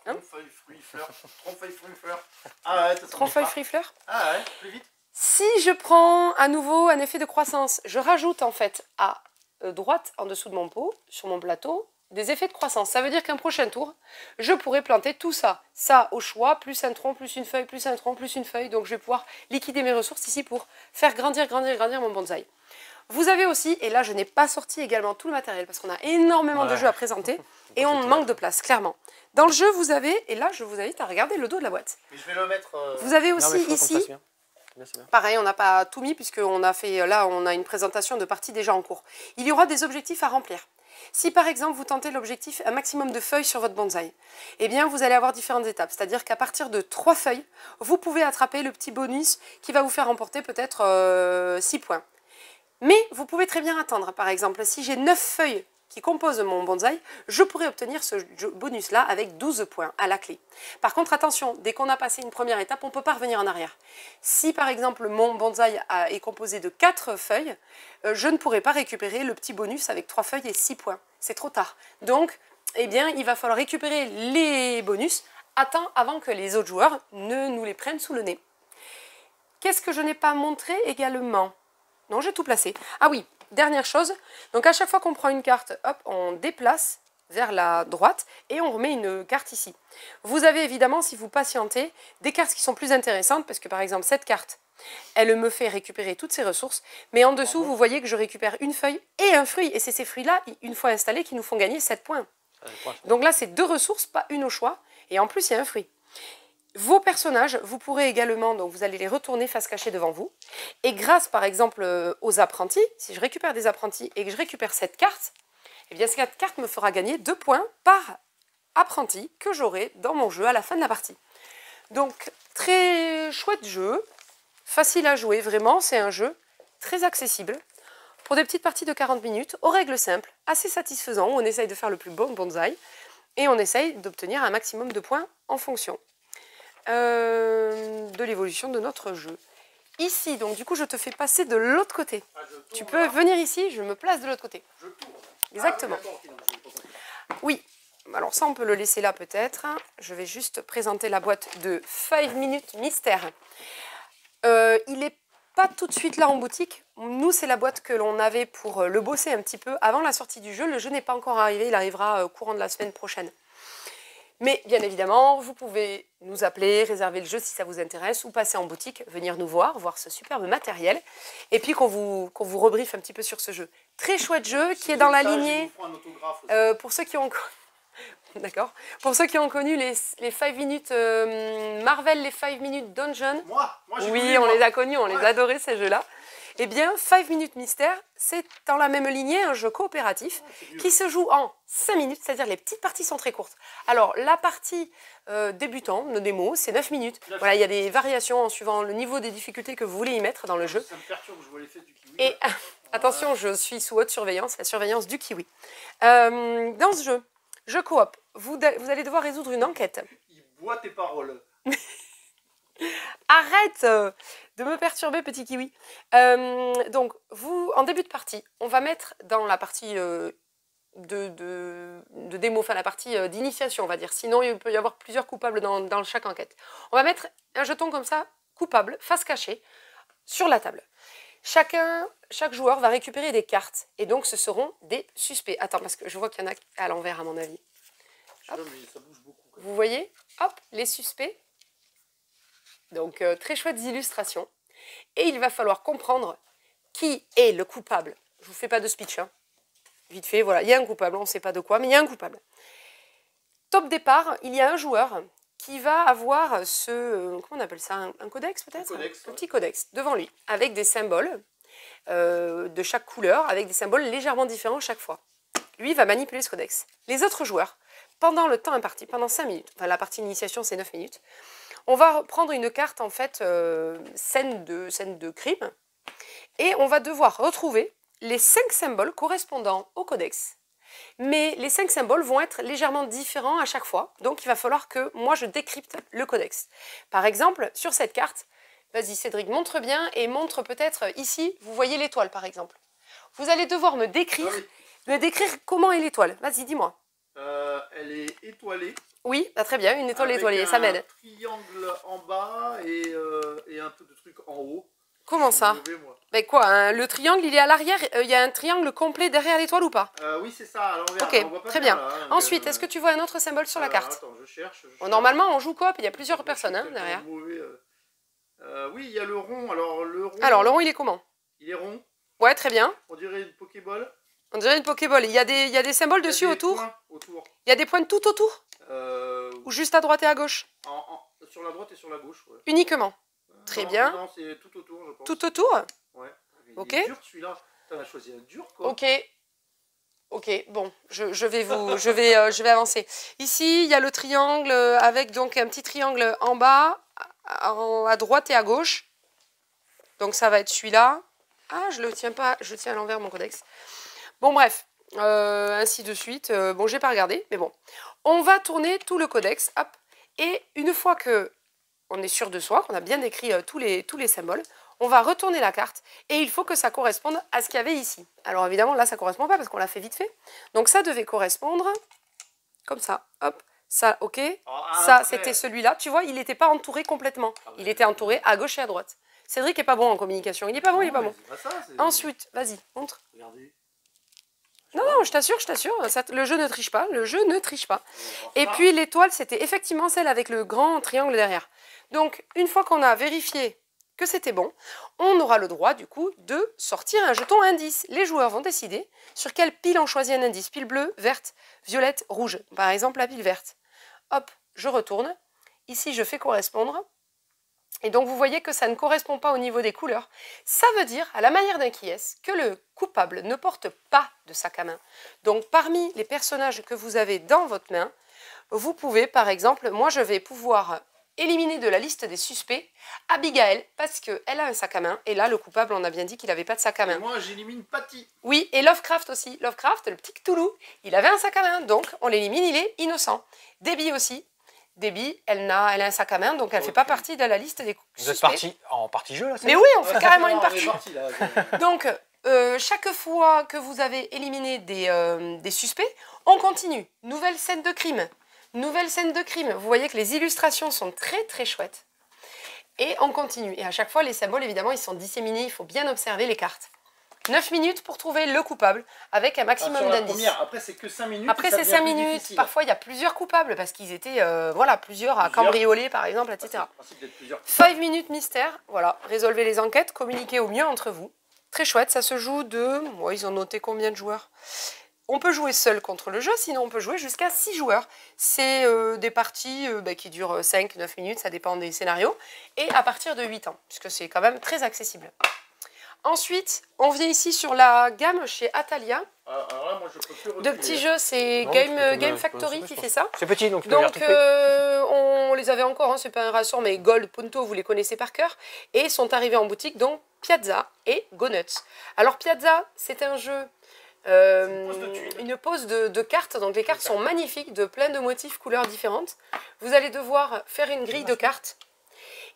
Tronc, feuille, fruit, fleur. Tronc, feuille, fruit, fleur. Ah ouais, tronc, feuille, fruit, fleur. Ah ouais, plus vite. Si je prends à nouveau un effet de croissance, je rajoute en fait à droite, en dessous de mon pot, sur mon plateau, des effets de croissance. Ça veut dire qu'un prochain tour, je pourrais planter tout ça. Ça au choix, plus un tronc, plus une feuille, plus un tronc, plus une feuille. Donc je vais pouvoir liquider mes ressources ici pour faire grandir mon bonsaï. Vous avez aussi, et là je n'ai pas sorti également tout le matériel parce qu'on a énormément de jeux à présenter et on manque de place, clairement. Dans le jeu, vous avez, et là je vous invite à regarder le dos de la boîte. Mais je vais le mettre... Vous avez aussi ici, pareil, on n'a pas tout mis puisqu'on a fait, là on a une présentation de partie déjà en cours. Il y aura des objectifs à remplir. Si par exemple vous tentez l'objectif un maximum de feuilles sur votre bonsaï, eh bien vous allez avoir différentes étapes. C'est-à-dire qu'à partir de 3 feuilles, vous pouvez attraper le petit bonus qui va vous faire remporter peut-être 6 points. Mais vous pouvez très bien attendre. Par exemple, si j'ai 9 feuilles qui composent mon bonsaï, je pourrais obtenir ce bonus-là avec 12 points à la clé. Par contre, attention, dès qu'on a passé une première étape, on ne peut pas revenir en arrière. Si par exemple mon bonsaï est composé de 4 feuilles, je ne pourrai pas récupérer le petit bonus avec 3 feuilles et 6 points. C'est trop tard. Donc, eh bien, il va falloir récupérer les bonus avant que les autres joueurs ne nous les prennent sous le nez. Qu'est-ce que je n'ai pas montré également ? Non, j'ai tout placé. Ah oui, dernière chose. Donc à chaque fois qu'on prend une carte, hop, on déplace vers la droite et on remet une carte ici. Vous avez évidemment, si vous patientez, des cartes qui sont plus intéressantes parce que par exemple cette carte, elle me fait récupérer toutes ces ressources. Mais en dessous, vous voyez que je récupère une feuille et un fruit. Et c'est ces fruits-là, une fois installés, qui nous font gagner 7 points. Donc là, c'est 2 ressources, pas une au choix. Et en plus, il y a un fruit. Vos personnages, vous pourrez également, donc vous allez les retourner face cachée devant vous. Et grâce par exemple aux apprentis, si je récupère des apprentis et que je récupère cette carte, eh bien cette carte me fera gagner 2 points par apprenti que j'aurai dans mon jeu à la fin de la partie. Donc très chouette jeu, facile à jouer vraiment, c'est un jeu très accessible. Pour des petites parties de 40 minutes, aux règles simples, assez satisfaisant, on essaye de faire le plus bon bonsaï et on essaye d'obtenir un maximum de points en fonction de l'évolution de notre jeu. Ici, donc du coup, je te fais passer de l'autre côté. Tu peux venir ici, je me place de l'autre côté. Exactement. Oui, alors ça, on peut le laisser là peut-être. Je vais juste présenter la boîte de 5 minutes mystère. Il n'est pas tout de suite là en boutique. Nous, c'est la boîte que l'on avait pour le bosser un petit peu avant la sortie du jeu. Le jeu n'est pas encore arrivé, il arrivera au courant de la semaine prochaine. Mais bien évidemment, vous pouvez nous appeler, réserver le jeu si ça vous intéresse, ou passer en boutique, venir nous voir ce superbe matériel, et puis qu'on vous rebriefe un petit peu sur ce jeu. Très chouette jeu qui est dans la lignée, pour ceux qui ont... D'accord. Pour ceux qui ont connu les 5 minutes Marvel, les 5 minutes Dungeon. Oui, on les a connus, on les adorait ces jeux-là. Eh bien, 5 minutes mystère, c'est dans la même lignée un jeu coopératif qui se joue en 5 minutes, c'est-à-dire les petites parties sont très courtes. Alors, la partie débutant, nos démos, c'est 9 minutes. Voilà, il y a des variations en suivant le niveau des difficultés que vous voulez y mettre dans le jeu. Ça me perturbe, je vois l'effet du kiwi. Et Attention, je suis sous haute surveillance, la surveillance du kiwi. Dans ce jeu coop, vous allez devoir résoudre une enquête. Il boit tes paroles. Arrête de me perturber, petit kiwi. Donc, vous, en début de partie, on va mettre dans la partie de démo, enfin la partie d'initiation, on va dire. Sinon, il peut y avoir plusieurs coupables dans chaque enquête. On va mettre un jeton comme ça, coupable, face cachée, sur la table. Chaque joueur va récupérer des cartes, et donc ce seront des suspects. Attends, parce que je vois qu'il y en a à l'envers, à mon avis. Hop. Mais ça bouge beaucoup. Vous voyez? Hop, les suspects. Donc, très chouettes illustrations. Et il va falloir comprendre qui est le coupable. Je ne vous fais pas de speech, hein. Vite fait, voilà, il y a un coupable, on ne sait pas de quoi, mais il y a un coupable. Top départ, il y a un joueur qui va avoir comment on appelle ça, un codex peut-être? Un petit codex devant lui, avec des symboles de chaque couleur, avec des symboles légèrement différents chaque fois. Lui va manipuler ce codex. Les autres joueurs, pendant le temps imparti, pendant 5 minutes, enfin la partie d'initiation c'est 9 minutes, on va prendre une carte en fait scène de crime, et on va devoir retrouver les 5 symboles correspondant au codex. Mais les 5 symboles vont être légèrement différents à chaque fois. Donc, il va falloir que moi, je décrypte le codex. Par exemple, sur cette carte, vas-y Cédric, montre bien et montre peut-être ici, vous voyez l'étoile par exemple. Vous allez devoir me décrire comment est l'étoile. Vas-y, dis-moi. Elle est étoilée. Oui, bah, très bien, une étoile étoilée, ça m'aide. Un triangle en bas et un peu de truc en haut. Comment ça? Ben quoi, hein, le triangle, il est à l'arrière, il y a un triangle complet derrière l'étoile ou pas? Oui, c'est ça, à l'envers. Ok, très bien. Là, hein, ensuite, est-ce que tu vois un autre symbole sur la carte? Attends, je cherche. Bon, normalement, on joue coop, il y a plusieurs personnes hein, derrière. Oui, il y a le rond. Alors, le rond, il est comment? Il est rond. Ouais, très bien. On dirait une Pokéball. On dirait une Pokéball. Il y a des symboles dessus autour? Il y a des points tout autour? Ou juste à droite et à gauche? Sur la droite et sur la gauche, ouais. Uniquement? Très bien. Non, c'est tout autour, je pense. Tout autour? Ouais. Ok. Il est dur celui-là. T'en as choisi un dur, quoi. Ok, bon, je vais avancer. Ici, il y a le triangle avec donc un petit triangle en bas, à droite et à gauche. Donc ça va être celui-là. Ah, je le tiens pas, je tiens à l'envers mon codex. Bon, bref, ainsi de suite. Bon, j'ai pas regardé, mais bon. On va tourner tout le codex, hop. Et une fois que on est sûr de soi, qu'on a bien décrit tous les symboles, on va retourner la carte et il faut que ça corresponde à ce qu'il y avait ici. Alors évidemment, là, ça ne correspond pas parce qu'on l'a fait vite fait. Donc ça devait correspondre comme ça. Hop, ça, ok. Ça, c'était celui-là. Tu vois, il n'était pas entouré complètement. Il était entouré à gauche et à droite. Cédric n'est pas bon en communication. Il n'est pas bon, il n'est pas bon. Ensuite, vas-y, montre. Regardez. Non, je t'assure, le jeu ne triche pas, Et puis l'étoile, c'était effectivement celle avec le grand triangle derrière. Donc, une fois qu'on a vérifié que c'était bon, on aura le droit, du coup, de sortir un jeton indice. Les joueurs vont décider sur quelle pile on choisit un indice. Pile bleue, verte, violette, rouge. Par exemple, la pile verte. Hop, je retourne. Ici, je fais correspondre. Et donc, vous voyez que ça ne correspond pas au niveau des couleurs. Ça veut dire, à la manière d'un qui est, que le coupable ne porte pas de sac à main. Donc, parmi les personnages que vous avez dans votre main, vous pouvez, par exemple, moi, je vais pouvoir éliminer de la liste des suspects Abigail, parce qu'elle a un sac à main. Et là, le coupable, on a bien dit qu'il n'avait pas de sac à main. Et moi, j'élimine Patty. Oui, et Lovecraft aussi. Lovecraft, le petit Cthulhu, il avait un sac à main. Donc, on l'élimine, il est innocent. Debbie aussi. Debbie, elle a un sac à main, donc elle ne fait pas partie de la liste des suspects. Vous êtes parti en partie jeu, là? Mais oui, on fait carrément une partie. Donc, chaque fois que vous avez éliminé des suspects, on continue. Nouvelle scène de crime. Nouvelle scène de crime. Vous voyez que les illustrations sont très très chouettes. Et on continue. Et à chaque fois, les symboles, évidemment, ils sont disséminés. Il faut bien observer les cartes. 9 minutes pour trouver le coupable avec un maximum d'indices. Après, c'est que 5 minutes. Après, c'est 5 minutes. Parfois, il y a plusieurs coupables parce qu'ils étaient plusieurs à cambrioler, par exemple, etc. 5 minutes mystère. Voilà, résolvez les enquêtes, communiquez au mieux entre vous. Très chouette, ça se joue de... Ouais, ils ont noté combien de joueurs? On peut jouer seul contre le jeu, sinon on peut jouer jusqu'à 6 joueurs. C'est des parties qui durent 5-9 minutes, ça dépend des scénarios. Et à partir de 8 ans, puisque c'est quand même très accessible. Ensuite, on vient ici sur la gamme chez Atalia. Alors là, moi, je peux plus De petits jeux, c'est Game Factory qui fait ça. C'est petit, donc on les avait encore, hein, c'est pas un rassort, mais Gold, Punto, vous les connaissez par cœur. Et ils sont arrivés en boutique, donc Piazza et Go Nuts. Alors Piazza, c'est un jeu, une pose de cartes. Donc les cartes sont magnifiques, de plein de motifs, couleurs différentes. Vous allez devoir faire une grille de cartes.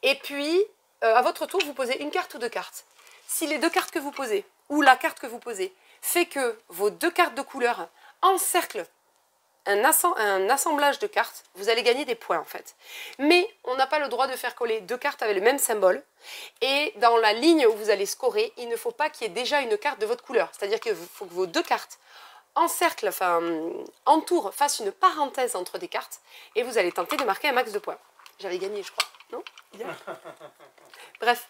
Et puis, à votre tour, vous posez une carte ou deux cartes. Si les deux cartes que vous posez, ou la carte que vous posez, fait que vos deux cartes de couleur encerclent un assemblage de cartes, vous allez gagner des points en fait. Mais on n'a pas le droit de faire coller deux cartes avec le même symbole. Et dans la ligne où vous allez scorer, il ne faut pas qu'il y ait déjà une carte de votre couleur. C'est-à-dire qu'il faut que vos deux cartes encerclent, enfin entourent, fassent une parenthèse entre des cartes. Et vous allez tenter de marquer un max de points. J'avais gagné, je crois. Non? Bref.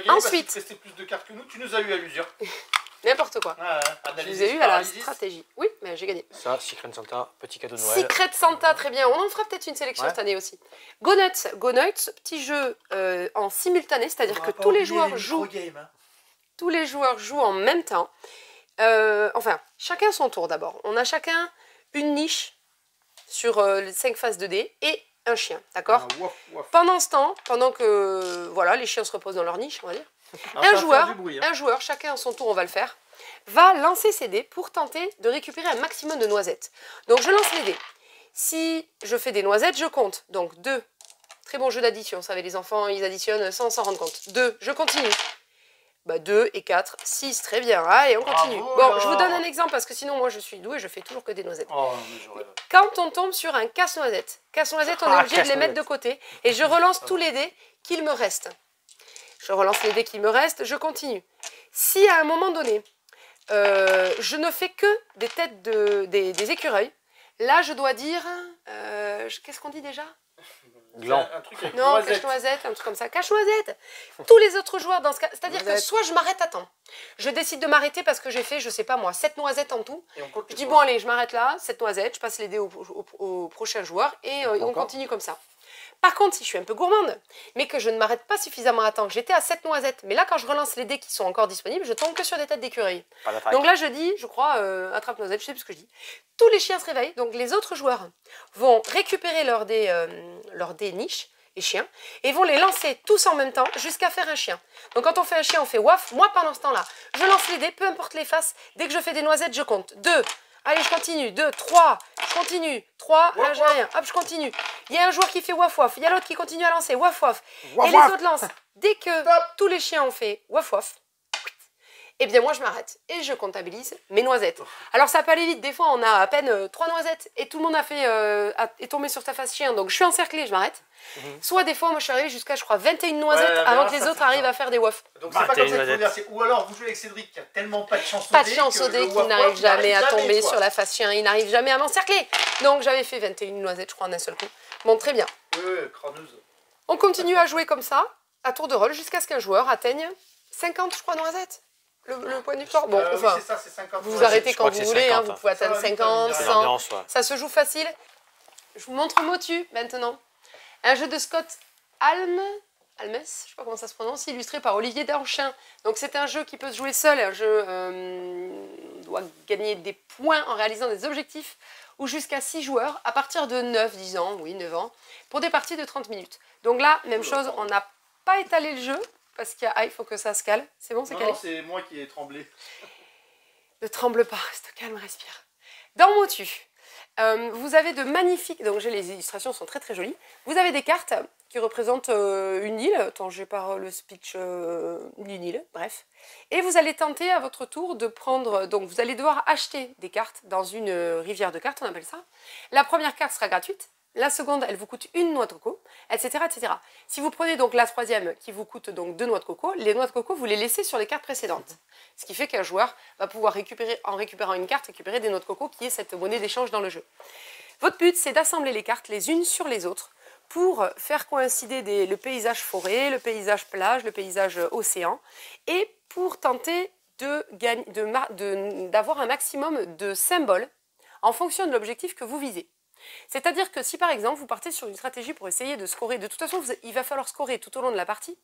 Ensuite, tu restais plus de cartes que nous, tu nous as eu à l'usure. N'importe quoi. Je vous ai eu à la stratégie. Oui, mais j'ai gagné. Ça, Secret Santa, petit cadeau de Noël. Secret Santa, très bien. On en fera peut-être une sélection cette année aussi. Go Nuts, petit jeu en simultané, c'est-à-dire que tous les joueurs jouent. Tous les joueurs jouent en même temps. Enfin, chacun son tour d'abord. On a chacun une niche sur les 5 faces de dés et un chien, d'accord? Pendant ce temps, pendant que voilà, les chiens se reposent dans leur niche, on va dire, un joueur, chacun à son tour, on va le faire, va lancer ses dés pour tenter de récupérer un maximum de noisettes. Donc je lance les dés. Si je fais des noisettes, je compte. Donc 2, très bon jeu d'addition, vous savez, les enfants, ils additionnent sans s'en rendre compte. 2, je continue. 2 et 4, 6, très bien. Allez, on continue. Bon, je vous donne un exemple parce que sinon, moi, je suis douée, je fais toujours que des noisettes. Quand on tombe sur un casse-noisette, on est obligé de les mettre de côté et je relance tous les dés qu'il me reste. Je relance les dés qu'il me reste, je continue. Si à un moment donné, je ne fais que des têtes des écureuils, là, je dois dire... qu'est-ce qu'on dit déjà? Gland. Non, cache-noisette, un truc comme ça. Cache-noisette. Tous les autres joueurs dans ce cas, c'est-à-dire que soit je m'arrête à temps. Je décide de m'arrêter parce que j'ai fait, je sais pas moi, 7 noisettes en tout. Je dis bon allez, je m'arrête là, 7 noisettes, je passe les dés au prochain joueur et on continue comme ça. Par contre, si je suis un peu gourmande, mais que je ne m'arrête pas suffisamment à temps, que j'étais à 7 noisettes, mais là, quand je relance les dés qui sont encore disponibles, je tombe que sur des têtes d'écureuil. Donc là, je dis, je crois, attrape noisette, je sais plus ce que je dis. Tous les chiens se réveillent, donc les autres joueurs vont récupérer leurs dés niches, les chiens, et vont les lancer tous en même temps jusqu'à faire un chien. Donc quand on fait un chien, on fait waf. Moi, pendant ce temps-là, je lance les dés, peu importe les faces. Dès que je fais des noisettes, je compte. 2. Allez, je continue. 2, 3, je continue. 3, là, j'ai rien. Hop, je continue. Il y a un joueur qui fait waf waf. Il y a l'autre qui continue à lancer waf waf. Et les autres lancent. Dès que tous les chiens ont fait waf waf, eh bien moi je m'arrête et je comptabilise mes noisettes. Alors ça peut aller vite, des fois on a à peine 3 noisettes et tout le monde est tombé sur sa face chien, donc je suis encerclée, je m'arrête. Soit des fois moi je suis arrivée jusqu'à je crois 21 noisettes avant que les autres arrivent à faire des wafs. Donc c'est pas comme ça qu'il faut dire, ou alors vous jouez avec Cédric qui a tellement pas de chance au dé. Pas de chance au dé qu'il n'arrive jamais à tomber sur la face chien, il n'arrive jamais à m'encercler. Donc j'avais fait 21 noisettes je crois en un seul coup. Bon très bien. Crâneuse. On continue à jouer comme ça, à tour de rôle, jusqu'à ce qu'un joueur atteigne 50 je crois noisettes. Le point du victoire. Bon, enfin, oui, ça, 50, vous arrêtez quand vous voulez, 50, hein, vous pouvez atteindre 50, 100. Ça se joue facile. Je vous montre Motu maintenant. Un jeu de Scott Almes, je sais pas comment ça se prononce, illustré par Olivier Danchin. Donc c'est un jeu qui peut se jouer seul, un jeu doit gagner des points en réalisant des objectifs ou jusqu'à 6 joueurs à partir de 9 ans, pour des parties de 30 minutes. Donc là, même chose, on n'a pas étalé le jeu. Parce qu'il faut que ça se calme. C'est bon, c'est calme? Non, c'est moi qui ai tremblé. Ne tremble pas, reste calme, respire. Dans Motu, vous avez de magnifiques... Donc les illustrations sont très très jolies. Vous avez des cartes qui représentent une île. Attends, par le speech d'une île, bref. Et vous allez tenter à votre tour de prendre... Donc vous allez devoir acheter des cartes dans une rivière de cartes, on appelle ça. La première carte sera gratuite. La seconde, elle vous coûte une noix de coco, etc., etc. Si vous prenez donc la troisième qui vous coûte donc 2 noix de coco, les noix de coco, vous les laissez sur les cartes précédentes. Ce qui fait qu'un joueur va pouvoir en récupérant une carte, récupérer des noix de coco qui est cette monnaie d'échange dans le jeu. Votre but, c'est d'assembler les cartes les unes sur les autres pour faire coïncider le paysage forêt, le paysage plage, le paysage océan, et pour tenter d'avoir un maximum de symboles en fonction de l'objectif que vous visez. C'est-à-dire que si par exemple vous partez sur une stratégie pour essayer de scorer, de toute façon il va falloir scorer tout au long de la partie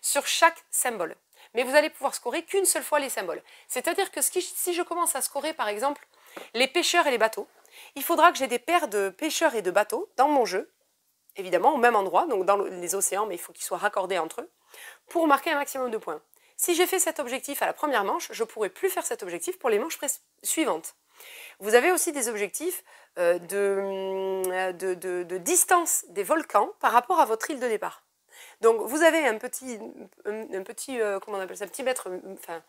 sur chaque symbole. Mais vous allez pouvoir scorer qu'une seule fois les symboles. C'est-à-dire que si je commence à scorer par exemple les pêcheurs et les bateaux, il faudra que j'ai des paires de pêcheurs et de bateaux dans mon jeu, évidemment au même endroit, donc dans les océans, mais il faut qu'ils soient raccordés entre eux, pour marquer un maximum de points. Si j'ai fait cet objectif à la première manche, je ne pourrai plus faire cet objectif pour les manches suivantes. Vous avez aussi des objectifs de distance des volcans par rapport à votre île de départ. Donc vous avez un petit comment on appelle ça, un petit mètre, enfin,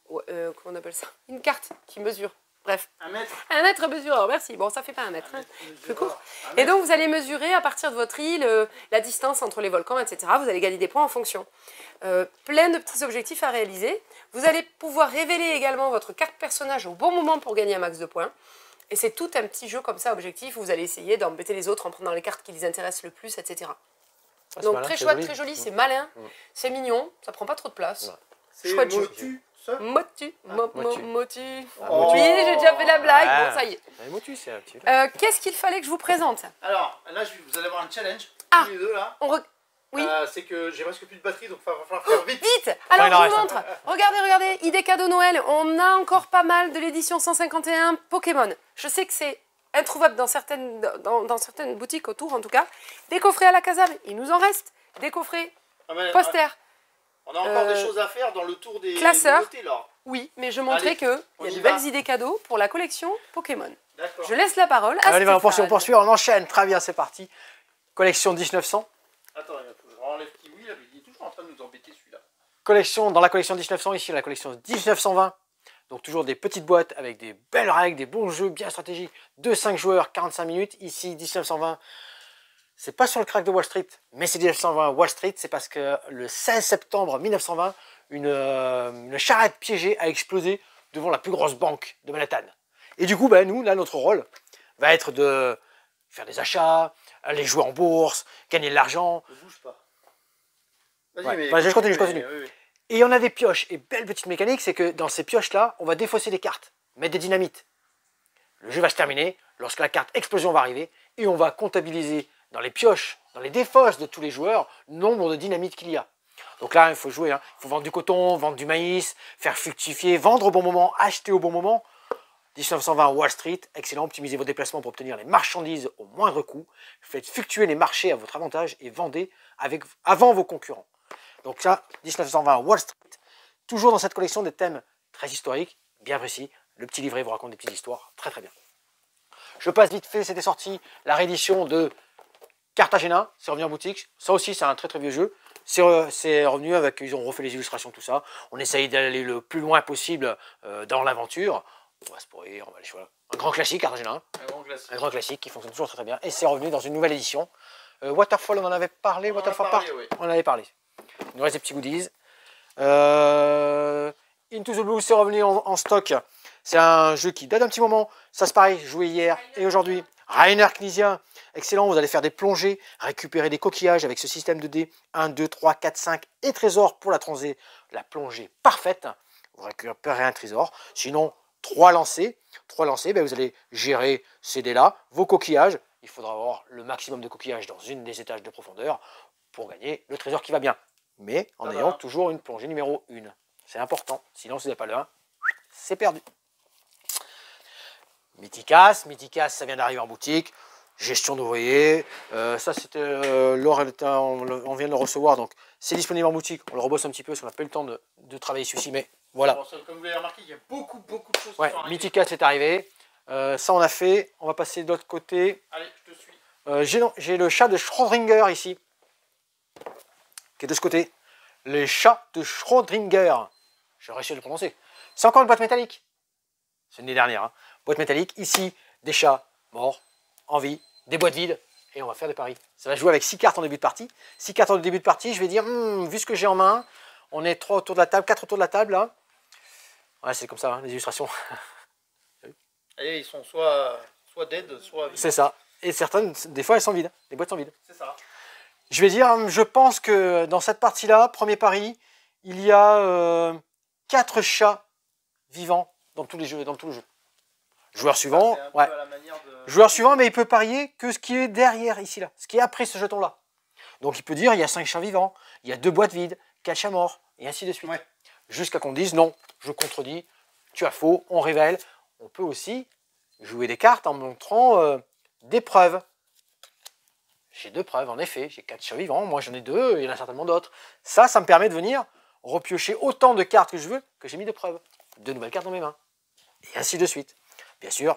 comment on appelle ça, une carte qui mesure. Bref. Un mètre mesureur, merci. Bon, ça fait pas un mètre, hein, plus court. Et donc, vous allez mesurer à partir de votre île la distance entre les volcans, etc. Vous allez gagner des points en fonction. Plein de petits objectifs à réaliser. Vous allez pouvoir révéler également votre carte personnage au bon moment pour gagner un max de points. Et c'est tout un petit jeu comme ça, objectif, où vous allez essayer d'embêter les autres en prenant les cartes qui les intéressent le plus, etc. Donc, malin, très chouette, très joli, c'est malin, c'est mignon, ça prend pas trop de place. Chouette jeu. Motu. Motu. Oui, j'ai déjà fait la blague. Bon, ça y est. Motu, c'est un petit. Qu'est-ce qu'il fallait que je vous présente? Alors, là, vous allez avoir un challenge. Ah, tous les deux, là. Oui. C'est que j'ai presque plus de batterie, donc il va falloir faire vite. Vite. Alors, je vous montre. Regardez. Idée cadeau Noël. On a encore pas mal de l'édition 151 Pokémon. Je sais que c'est introuvable dans certaines boutiques autour, en tout cas. Des coffrets à la Casab, il nous en reste. Des coffrets, posters. On a encore des choses à faire dans le tour des classeurs. nouveautés, là. Oui, mais je montrais qu'il y a de belles idées cadeaux pour la collection Pokémon. Je laisse la parole à Allez, on poursuit, on enchaîne. Très bien, c'est parti. Collection 1900. Attends, il faut que je enlève Kiwi, là, il est toujours en train de nous embêter celui-là. Dans la collection 1900, ici la collection 1920. Donc toujours des petites boîtes avec des belles règles, des bons jeux bien stratégiques. De 5 joueurs, 45 minutes. Ici, 1920. C'est pas sur le crack de Wall Street, mais c'est 1920 Wall Street. C'est parce que le 16 septembre 1920, une charrette piégée a explosé devant la plus grosse banque de Manhattan. Et du coup, nous, là, notre rôle va être de faire des achats, aller jouer en bourse, gagner de l'argent. Ne bouge pas. Vas-y, je continue. Oui. Et on a des pioches. Et belle petite mécanique, c'est que dans ces pioches-là, on va défausser des cartes, mettre des dynamites. Le jeu va se terminer lorsque la carte explosion va arriver et on va comptabiliser dans les pioches, dans les défosses de tous les joueurs, le nombre de dynamites qu'il y a. Donc là, il faut jouer, il faut vendre du coton, vendre du maïs, faire fructifier, vendre au bon moment, acheter au bon moment. 1920 Wall Street, excellent, optimisez vos déplacements pour obtenir les marchandises au moindre coût, faites fluctuer les marchés à votre avantage et vendez avant vos concurrents. Donc ça, 1920 Wall Street, toujours dans cette collection des thèmes très historiques, bien précis. Le petit livret vous raconte des petites histoires, très très bien. Je passe vite fait, c'était sorti la réédition de Cartagena, c'est revenu en boutique. Ça aussi, c'est un très très vieux jeu. C'est revenu avec, ils ont refait les illustrations, tout ça. On essaye d'aller le plus loin possible dans l'aventure. On va se pourrir, on va aller voir. Un grand classique, Cartagena. Un grand classique qui fonctionne toujours très très bien. Et c'est revenu dans une nouvelle édition. Waterfall, on en avait parlé. On en avait parlé. Il nous reste des petits goodies. Into the Blue, c'est revenu en stock. C'est un jeu qui date d'un petit moment. Ça c'est pareil, joué hier et aujourd'hui. Rainer Knizia, excellent, vous allez faire des plongées, récupérer des coquillages avec ce système de dés, 1, 2, 3, 4, 5 et trésor pour la plongée parfaite. Vous récupérez un trésor, sinon 3 lancers, vous allez gérer ces dés-là, vos coquillages, il faudra avoir le maximum de coquillages dans une des étages de profondeur pour gagner le trésor qui va bien, mais en ayant toujours une plongée numéro 1. C'est important, sinon si vous n'avez pas le 1, c'est perdu. Mythicas, ça vient d'arriver en boutique, gestion d'ouvriers, ça c'était, on vient de le recevoir, donc c'est disponible en boutique, on le rebosse un petit peu parce qu'on n'a pas eu le temps de travailler celui-ci, mais voilà. Bon, comme vous l'avez remarqué, il y a beaucoup de choses qui sont arrivées. Mythicas est arrivé, ça on a fait, on va passer de l'autre côté. Allez, je te suis. J'ai le chat de Schrödinger ici, qui est de ce côté, les chats de Schrödinger, j'ai réussi à le prononcer, c'est encore une boîte métallique, c'est l'année dernière, hein. Boîte métallique, ici, des chats morts, en vie, des boîtes vides, et on va faire des paris. Ça va jouer avec 6 cartes en début de partie. 6 cartes en début de partie, je vais dire, vu ce que j'ai en main, on est 3 autour de la table, 4 autour de la table, là. Ouais, c'est comme ça, hein, les illustrations. Et ils sont soit dead, soit vides. C'est ça. Et certaines, des fois, elles sont vides. Les boîtes sont vides. C'est ça. Je vais dire, je pense que dans cette partie-là, premier pari, il y a 4 chats vivants dans tous les jeux, dans tout le jeu. Joueur suivant, ouais. Joueur suivant, mais il peut parier que ce qui est derrière, ici, là. Ce qui est après ce jeton-là. Donc il peut dire, il y a 5 chats vivants, il y a 2 boîtes vides, 4 chats morts, et ainsi de suite. Ouais. Jusqu'à qu'on dise, non, je contredis, tu as faux, on révèle. On peut aussi jouer des cartes en montrant des preuves. J'ai 2 preuves, en effet, j'ai 4 chats vivants, moi j'en ai 2, il y en a certainement d'autres. Ça me permet de venir repiocher autant de cartes que je veux, que j'ai mis de preuves. 2 nouvelles cartes dans mes mains. Et ainsi de suite. Bien sûr,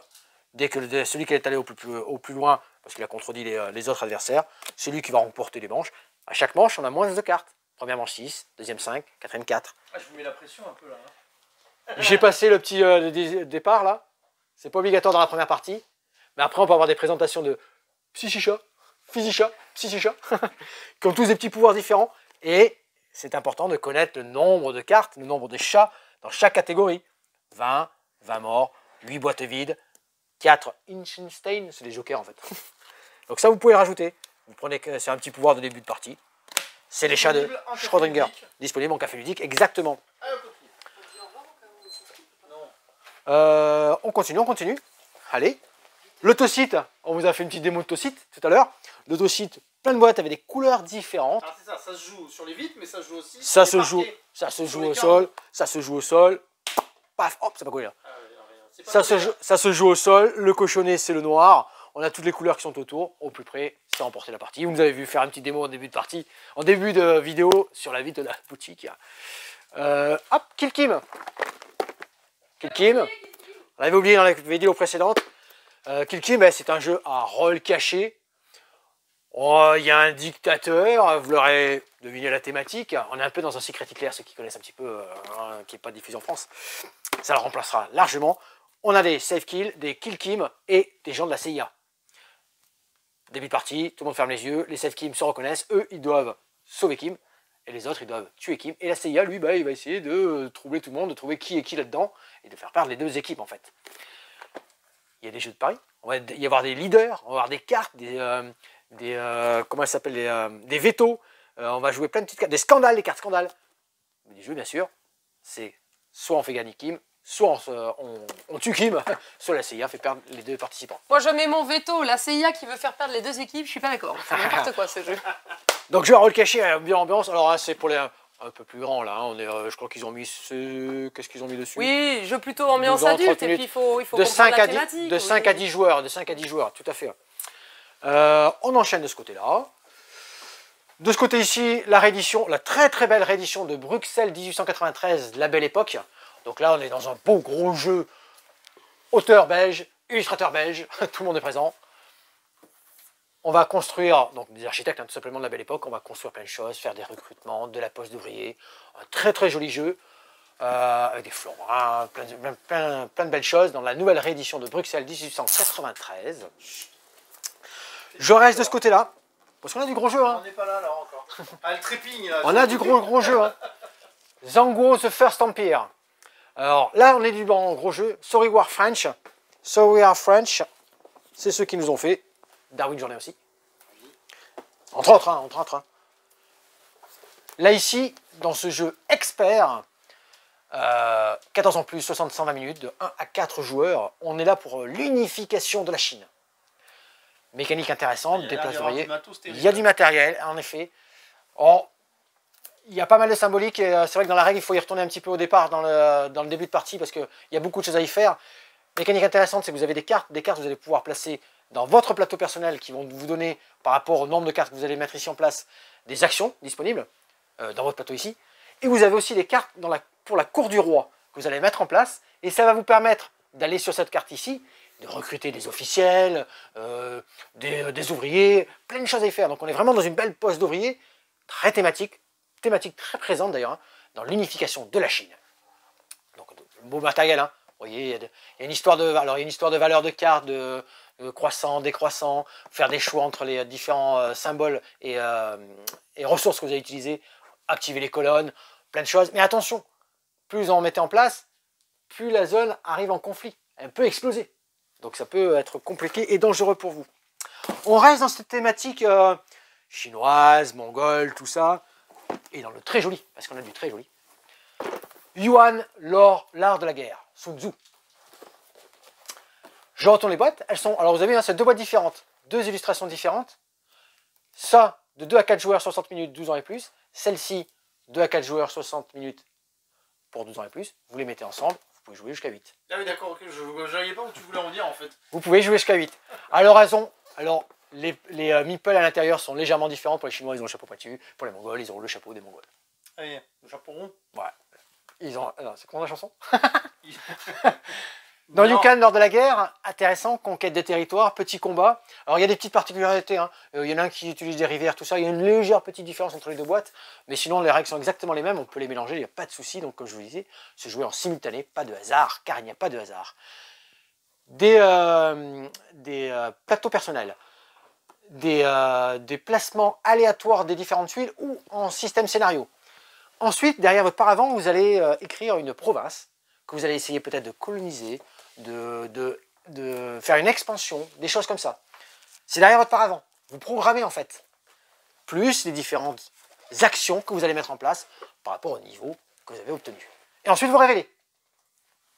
dès que celui qui est allé au plus loin, parce qu'il a contredit les autres adversaires, c'est lui qui va remporter les manches. À chaque manche, on a moins de cartes. Première manche 6, deuxième 5, quatrième 4. Ah, je vous mets la pression un peu là. Hein. J'ai passé le petit départ là. C'est pas obligatoire dans la première partie. Mais après, on peut avoir des présentations de Psychicha, Physicha, Psychicha, qui ont tous des petits pouvoirs différents. Et c'est important de connaître le nombre de cartes, le nombre de chats dans chaque catégorie. 20 morts, 8 boîtes vides, 4 Inchenstein, c'est des jokers en fait. Donc ça, vous pouvez le rajouter. Vous prenez, c'est un petit pouvoir de début de partie. C'est les chats de Schrödinger. Disponible en café ludique, exactement. On continue. Allez. L'autocyte, on vous a fait une petite démo de l'autocyte tout à l'heure. L'autocyte, plein de boîtes avec des couleurs différentes. Ah, c'est ça, ça se joue sur les vitres, mais ça se joue aussi ça se joue au sol, ça se joue au sol. Paf, hop, c'est pas quoi là. Ça se joue au sol, le cochonnet c'est le noir, on a toutes les couleurs qui sont autour, au plus près, ça a remporté la partie. Vous nous avez vu faire une petite démo en début de partie, en début de vidéo sur la vitre de la boutique. Hop, Kill Kim. On avait oublié dans la vidéo précédente. Kill Kim, c'est un jeu à rôle caché. Il y a un dictateur, vous l'aurez deviné la thématique. On est un peu dans un Secret Hitler, ceux qui connaissent un petit peu, qui n'est pas diffusé en France. Ça le remplacera largement. On a des save kill, des kill Kim et des gens de la CIA. Début de partie, tout le monde ferme les yeux, les save Kim se reconnaissent, eux ils doivent sauver Kim, et les autres ils doivent tuer Kim. Et la CIA, lui, il va essayer de troubler tout le monde, de trouver qui est qui là-dedans, et de faire perdre les 2 équipes en fait. Il y a des jeux de paris, on va y avoir des leaders, on va avoir des cartes, comment ça s'appelle, des vétos, on va jouer plein de petites cartes, des scandales, des cartes scandales. Mais des jeux bien sûr, c'est soit on fait gagner Kim, soit on tue Kim, soit la CIA fait perdre les 2 participants. Moi je mets mon veto, la CIA qui veut faire perdre les 2 équipes, je suis pas d'accord. C'est n'importe quoi ce jeu. Donc jeu à rôle caché, bien ambiance. Alors là c'est pour les un peu plus grands là. On est, je crois qu'ils ont mis qu'est-ce qu'ils ont mis dessus? Oui, jeu plutôt ambiance adulte et puis il faut de 5 la à 10, thématique. De 5 à 10 joueurs, tout à fait. On enchaîne de ce côté-là. De ce côté ici, la réédition, la très très belle réédition de Bruxelles 1893, la belle époque. Donc là, on est dans un beau gros jeu, auteur belge, illustrateur belge, tout le monde est présent. On va construire, donc des architectes, tout simplement de la belle époque, on va construire plein de choses, faire des recrutements, de la poste d'ouvriers, un très très joli jeu, avec des florins, plein de belles choses, dans la nouvelle réédition de Bruxelles 1893. Je reste de ce côté-là, parce qu'on a du gros jeu. Hein. On n'est pas là encore. Ah, le trépigne, là, on a du gros jeu. Hein. Zango The First Empire. Alors là, on est du gros jeu. Sorry We Are French, c'est ceux qui nous ont fait. Darwin Journée aussi. Entre autres. Hein. Là ici, dans ce jeu expert, 14 ans plus, 120 minutes, de 1 à 4 joueurs, on est là pour l'unification de la Chine. Mécanique intéressante, déplace ouvriers. Il y a du matériel, en effet. Il y a pas mal de symbolique, et c'est vrai que dans la règle, il faut y retourner un petit peu au départ, dans le début de partie, parce qu'il y a beaucoup de choses à y faire. Mécanique intéressante, c'est que vous avez des cartes vous allez pouvoir placer dans votre plateau personnel qui vont vous donner, par rapport au nombre de cartes que vous allez mettre ici en place, des actions disponibles dans votre plateau ici. Et vous avez aussi des cartes pour la cour du roi que vous allez mettre en place, et ça va vous permettre d'aller sur cette carte ici, de recruter des officiels, des ouvriers, plein de choses à y faire. Donc on est vraiment dans une belle poste d'ouvriers, très thématique très présente d'ailleurs, hein, dans l'unification de la Chine. Donc beau matériel, hein. Vous voyez, il y a une histoire de valeur de cartes, de croissant, décroissant, faire des choix entre les différents symboles et ressources que vous allez utiliser, activer les colonnes, plein de choses. Mais attention, plus vous en mettez en place, plus la zone arrive en conflit. Elle peut exploser. Donc ça peut être compliqué et dangereux pour vous. On reste dans cette thématique chinoise, mongole, tout ça. Et dans le très joli, parce qu'on a du très joli. Yuan, l'art de la guerre, Sun Tzu. Je retourne les boîtes. Elles sont, alors vous avez, hein, c'est deux boîtes différentes, deux illustrations différentes. Ça, de 2 à 4 joueurs, 60 minutes, 12 ans et plus. Celle-ci, 2 à 4 joueurs, 60 minutes pour 12 ans et plus. Vous les mettez ensemble, vous pouvez jouer jusqu'à 8. Ah oui, d'accord, okay. Je ne voyais pas où tu voulais en venir en fait. Vous pouvez jouer jusqu'à 8. Alors, les meeples à l'intérieur sont légèrement différents. Pour les Chinois, ils ont le chapeau pointu. Pour les Mongols, ils ont le chapeau des Mongols. Ah oui, le chapeau rond. Ouais. Ils ont. C'est comment la chanson? Dans Yukon, lors de la guerre, intéressant, conquête des territoires, petit combat. Alors il y a des petites particularités, hein. Il y en a un qui utilise des rivières, tout ça. Il y a une légère petite différence entre les deux boîtes. Mais sinon, les règles sont exactement les mêmes. On peut les mélanger, il n'y a pas de souci. Donc comme je vous disais, c'est joué en simultané, pas de hasard, car il n'y a pas de hasard. Des plateaux personnels. Des placements aléatoires des différentes tuiles ou en système scénario. Ensuite, derrière votre paravent, vous allez écrire une province que vous allez essayer peut-être de coloniser, de faire une expansion, des choses comme ça. C'est derrière votre paravent. Vous programmez en fait, plus les différentes actions que vous allez mettre en place par rapport au niveau que vous avez obtenu. Et ensuite, vous révélez.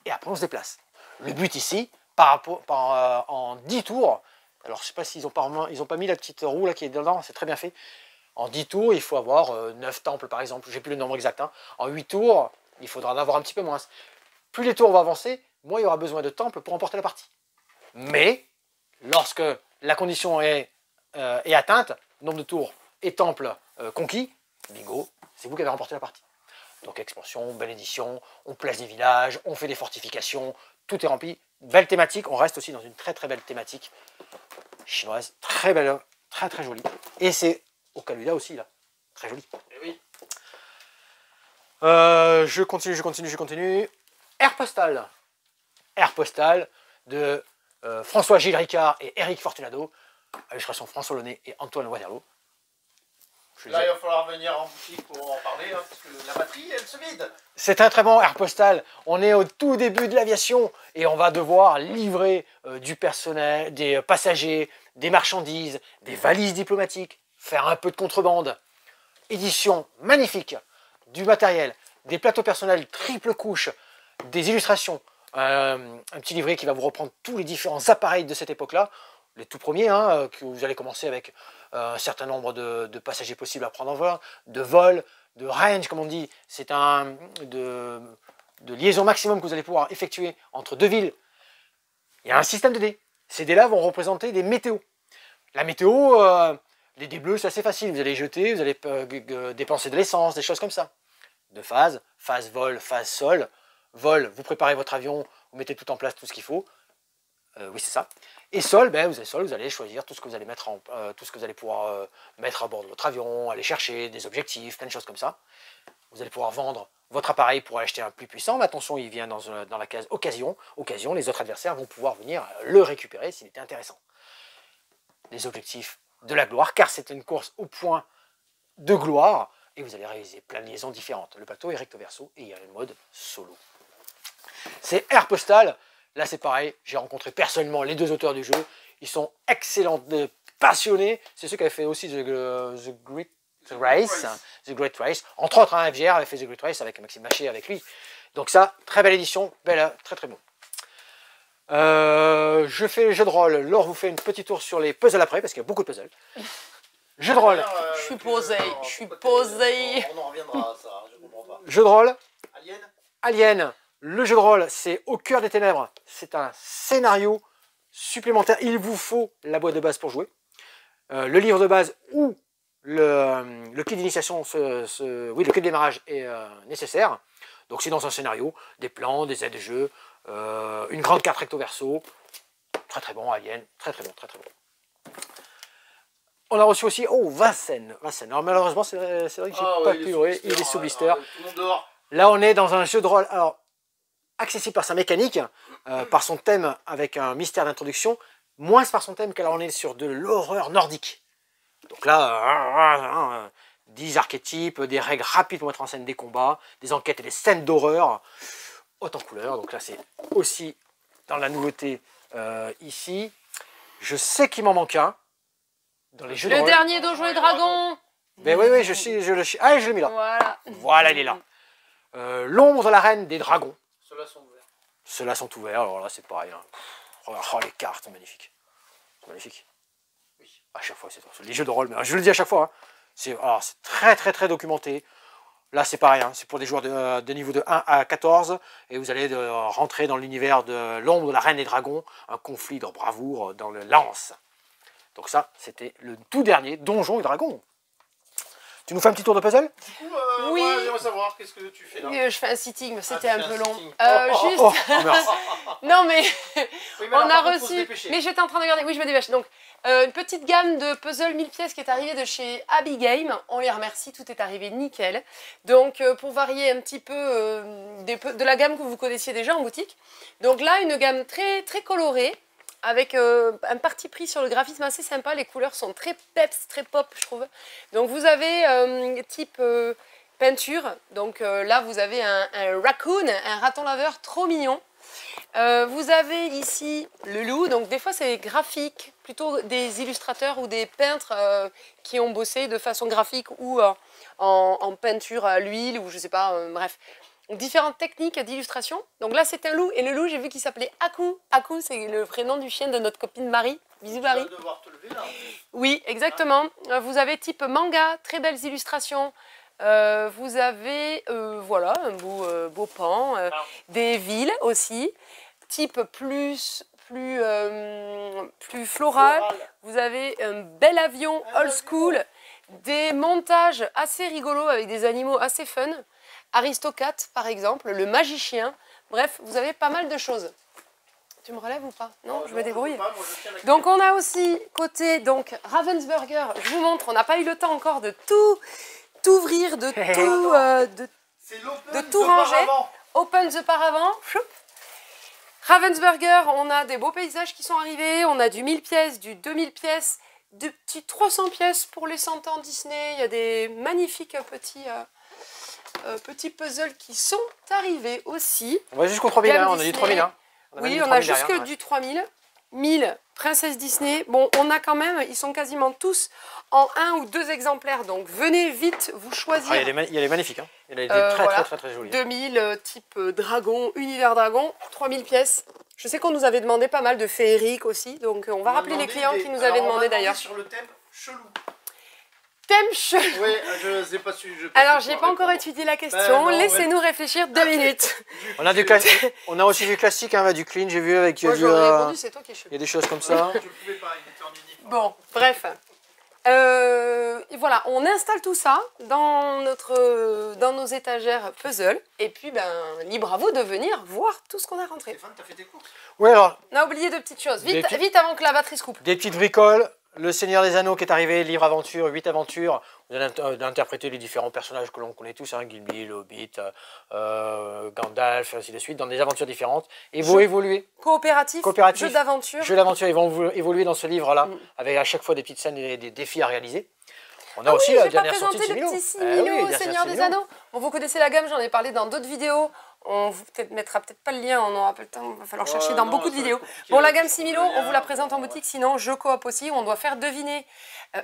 Et après, on se déplace. Le but ici, en 10 tours, alors je ne sais pas s'ils n'ont pas mis la petite roue là qui est dedans, c'est très bien fait. En 10 tours, il faut avoir 9 temples par exemple, je n'ai plus le nombre exact. Hein. En 8 tours, il faudra en avoir un petit peu moins. Plus les tours vont avancer, moins il y aura besoin de temples pour remporter la partie. Mais, lorsque la condition est atteinte, nombre de tours et temples conquis, bingo, c'est vous qui avez remporté la partie. Donc expansion, belle édition, on place des villages, on fait des fortifications, tout est rempli. Belle thématique, on reste aussi dans une très très belle thématique chinoise, très belle, très très jolie. Et c'est au Kaluda aussi là, très joli. Et oui. Je continue. Air Postal. Air Postal de François Gilles Ricard et Eric Fortunado, illustration François Launay et Antoine Waterloo. Là, il va falloir venir en boutique pour en parler, hein, parce que la batterie, elle se vide. C'est un très bon Air Postal. On est au tout début de l'aviation et on va devoir livrer du personnel, des passagers, des marchandises, des valises diplomatiques, faire un peu de contrebande. Édition magnifique, du matériel, des plateaux personnels triple couche, des illustrations, un petit livret qui va vous reprendre tous les différents appareils de cette époque-là. Les tout premiers, hein, que vous allez commencer avec un certain nombre de passagers possibles à prendre en vol, de vol, de range, comme on dit. C'est de liaison maximum que vous allez pouvoir effectuer entre deux villes. Il y a un système de dés. Ces dés-là vont représenter des météos. La météo, les dés bleus, c'est assez facile. Vous allez jeter, vous allez dépenser de l'essence, des choses comme ça. De phase vol, phase sol. Vol, vous préparez votre avion, vous mettez tout en place, tout ce qu'il faut. Oui, c'est ça. Et sol, vous allez choisir tout ce que vous allez mettre tout ce que vous allez pouvoir mettre à bord de votre avion, aller chercher des objectifs, plein de choses comme ça. Vous allez pouvoir vendre votre appareil pour acheter un plus puissant, mais attention, il vient dans la case occasion. Occasion, les autres adversaires vont pouvoir venir le récupérer s'il était intéressant. Les objectifs de la gloire, car c'est une course au point de gloire, et vous allez réaliser plein de liaisons différentes. Le plateau est recto verso, et il y a le mode solo. C'est Air Postal. Là, c'est pareil, j'ai rencontré personnellement les deux auteurs du jeu. Ils sont excellents, passionnés. C'est ceux qui avaient fait aussi The Great Race. Entre autres, hein, FGR avait fait The Great Race avec Maxime Maché avec lui. Donc ça, très belle édition, belle, très très bon. Je fais le jeu de rôle. Laure vous fait une petite tour sur les puzzles après, parce qu'il y a beaucoup de puzzles. Jeu de rôle. Je suis posé. On en reviendra à ça, je comprends pas. Jeu de rôle. Alien. Le jeu de rôle, c'est Au cœur des ténèbres. C'est un scénario supplémentaire. Il vous faut la boîte de base pour jouer. Le livre de base ou le kit d'initiation, oui, le kit de démarrage est nécessaire. Donc c'est dans un scénario, des plans, des aides de jeu, une grande carte recto verso. Très très bon, Alien. Très très bon, très très bon. On a reçu aussi, Vassen. Alors malheureusement, c'est vrai que j'ai pas pu, il est sous blister. Là, on est dans un jeu de rôle. Alors, accessible par sa mécanique, par son thème avec un mystère d'introduction, moins par son thème qu'alors on est sur de l'horreur nordique. Donc là, 10 archétypes, des règles rapides pour mettre en scène des combats, des enquêtes et des scènes d'horreur, haute en couleur. Donc là, c'est aussi dans la nouveauté ici. Je sais qu'il m'en manque un. Dans les jeux de rôle. Le dernier Donjons et Dragons. Ben oui, je l'ai mis là. Voilà, il est là. L'ombre de la reine des dragons. Ceux-là sont ouverts. Ceux-là sont ouverts, alors là c'est pareil. Hein. Oh, les cartes, magnifiques. C'est magnifique. Oui. À chaque fois, c'est les jeux de rôle, mais je le dis à chaque fois. Hein. C'est très très très documenté. Là, c'est pareil, hein, c'est pour des joueurs de niveau de 1 à 14, et vous allez rentrer dans l'univers de l'ombre de la Reine des Dragons, un conflit de bravoure dans le lance. Donc ça, c'était le tout dernier Donjons et Dragons. Tu nous fais un petit tour de puzzle? Du coup, oui. Moi, j'aimerais savoir, qu'est-ce que tu fais là? Je fais un sitting, mais c'était un peu long. Non, mais oui, on a reçu... Mais j'étais en train de regarder, oui, je me dépêche. Donc, une petite gamme de puzzles 1000 pièces qui est arrivée de chez Abby Game. On les remercie, tout est arrivé nickel. Donc, pour varier un petit peu de la gamme que vous connaissiez déjà en boutique. Donc là, une gamme très, très colorée, avec un parti pris sur le graphisme assez sympa. Les couleurs sont très peps, très pop, je trouve. Donc vous avez type peinture. Donc là, vous avez un raccoon, un raton laveur trop mignon. Vous avez ici le loup. Donc des fois, c'est graphique, plutôt des illustrateurs ou des peintres qui ont bossé de façon graphique ou en peinture à l'huile ou je sais pas, bref. Différentes techniques d'illustration. Donc là, c'est un loup. Et le loup, j'ai vu qu'il s'appelait Aku. Aku, c'est le prénom du chien de notre copine Marie. Bisous, Marie. Tu vas devoir te lever, là. Oui, exactement. Vous avez type manga, très belles illustrations. Vous avez, voilà, un beau pan. Des villes aussi. Type plus floral. Vous avez un bel avion old school. Des montages assez rigolos avec des animaux assez fun. Aristocate, par exemple, le magicien. Bref, vous avez pas mal de choses. Tu me relèves ou pas? Non, je me débrouille. Donc, on a aussi côté donc Ravensburger. Je vous montre, on n'a pas eu le temps encore de tout ouvrir, de tout ranger. Open the paravent. Ravensburger, on a des beaux paysages qui sont arrivés. On a du 1000 pièces, du 2000 pièces, de petits 300 pièces pour les 100 ans Disney. Il y a des magnifiques petits puzzles qui sont arrivés aussi. On va jusqu'au 3000, hein, on a du 3000. Hein. Oui, on a jusque du 3000. 1000, Princesse Disney. Bon, on a quand même, ils sont quasiment tous en 1 ou 2 exemplaires. Donc, venez vite vous choisir. Ah, il y a les magnifiques. Hein. Il y a des très jolis. 2000, type dragon, univers dragon, 3000 pièces. Je sais qu'on nous avait demandé pas mal de féerique aussi. Donc, on va rappeler les clients qui nous avaient demandé d'ailleurs. Sur le thème chelou. Thème chelou. Oui, je n'ai pas su. Alors, je n'ai pas encore étudié la question. Laissez-nous réfléchir 2 minutes. On a aussi du classique, hein, du clean, j'ai vu avec. Moi, j'aurais répondu, c'est toi qui es chelou. Il y a des choses comme ça. Je pouvais pas, il était en uniforme. Bon, bref. Voilà, on installe tout ça dans nos étagères puzzle. Et puis, libre à vous de venir voir tout ce qu'on a rentré. Stéphane, t'as fait tes courses? Oui, alors. On a oublié 2 petites choses. Vite avant que la batterie se coupe. Des petites bricoles. Le Seigneur des Anneaux qui est arrivé, livre aventure, 8 aventures. Vous allez interpréter les différents personnages que l'on connaît tous, hein, Gimli, le Hobbit, Gandalf, ainsi de suite, dans des aventures différentes. Et vous évoluez. Coopératif, jeu d'aventure. Jeu d'aventure, ils vont évoluer dans ce livre-là, avec à chaque fois des petites scènes et des défis à réaliser. On a aussi la dernière sortie de Similo. Le petit Similo, Seigneur des Anneaux. Bon, vous connaissez la gamme, j'en ai parlé dans d'autres vidéos. On vous mettra peut-être pas le lien, on n'aura pas le temps, il va falloir chercher dans beaucoup de vidéos. Bon, la gamme Similo, on vous la présente en boutique, sinon jeu coop aussi, où on doit faire deviner,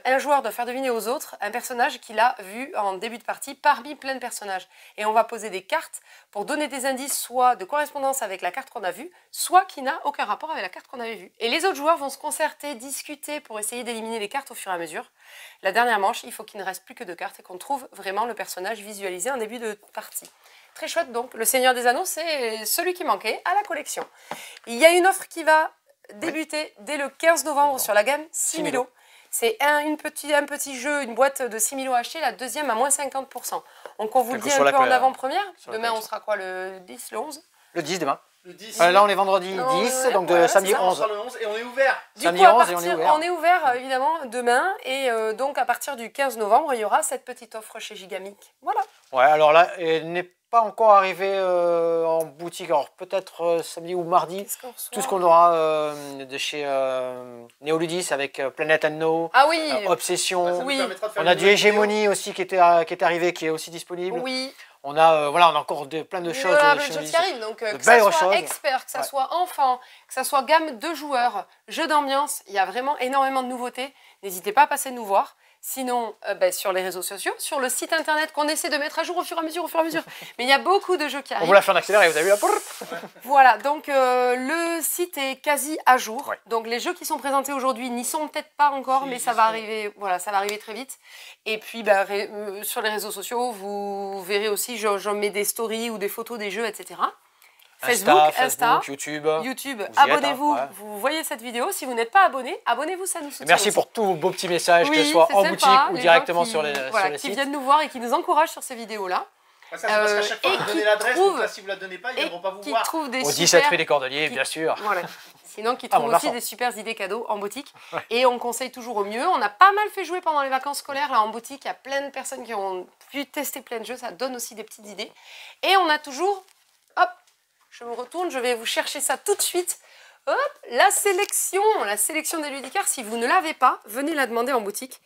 un joueur doit faire deviner aux autres un personnage qu'il a vu en début de partie parmi plein de personnages. Et on va poser des cartes pour donner des indices, soit de correspondance avec la carte qu'on a vue, soit qui n'a aucun rapport avec la carte qu'on avait vue. Et les autres joueurs vont se concerter, discuter pour essayer d'éliminer les cartes au fur et à mesure. La dernière manche, il faut qu'il ne reste plus que 2 cartes et qu'on trouve vraiment le personnage visualisé en début de partie. Très chouette donc, le Seigneur des Anneaux, c'est celui qui manquait à la collection. Il y a une offre qui va débuter dès le 15 novembre sur la gamme Similo. C'est un petit jeu, une boîte de Similo achetée, la deuxième à moins 50%. Donc on vous le dit un peu en avant-première. Demain on sera quoi, le 10, le 11? Le 10 demain. Le 10. Là on est vendredi 10, donc de samedi 11. Le 11 et on est ouvert. Samedi 11 et on est ouvert. On est ouvert évidemment demain et donc à partir du 15 novembre, il y aura cette petite offre chez Gigamic. Voilà. Ouais, alors là, elle n'est pas encore arrivé en boutique, alors peut-être samedi ou mardi, tout ce qu'on aura de chez Néoludis avec Planet Anno, Obsession, on a du Hégémonie aussi qui est arrivé, qui est aussi disponible. Oui. On a, on a encore plein de choses. Plein de choses qui arrivent, donc que ça soit expert, que ça soit enfant, que ça soit gamme de joueurs, jeu d'ambiance, il y a vraiment énormément de nouveautés. N'hésitez pas à passer nous voir. Sinon, sur les réseaux sociaux, sur le site internet qu'on essaie de mettre à jour au fur et à mesure. Mais il y a beaucoup de jeux qui arrivent. On vous l'a fait en accéléré, vous avez vu la porte. Voilà, donc le site est quasi à jour. Ouais. Donc les jeux qui sont présentés aujourd'hui n'y sont peut-être pas encore, mais ça va arriver. Voilà, ça va arriver très vite. Et puis sur les réseaux sociaux, vous verrez aussi, j'en mets des stories ou des photos des jeux, etc. Facebook, YouTube. Abonnez-vous. Ouais. Vous voyez cette vidéo. Si vous n'êtes pas abonné, abonnez-vous, ça nous soutient. Merci aussi. pour tous vos beaux petits messages, oui, que ce soit en sympa, boutique ou directement qui, sur les qui sites. viennent nous voir et qui nous encouragent sur ces vidéos-là. Ça, c'est parce qu'à chaque fois, vous donnez l'adresse, donc là, si vous ne la donnez pas, ils ne viendront pas vous voir. Au 17 rue des Cordeliers, bien sûr. Voilà. Sinon, qui trouvent aussi des super idées cadeaux en boutique. Ouais. Et on conseille toujours au mieux. On a pas mal fait jouer pendant les vacances scolaires là en boutique. Il y a plein de personnes qui ont pu tester plein de jeux. Ça donne aussi des petites idées. Et on a toujours... Hop, je me retourne, je vais vous chercher ça tout de suite. Hop, la sélection des Ludicars. Si vous ne l'avez pas, venez la demander en boutique.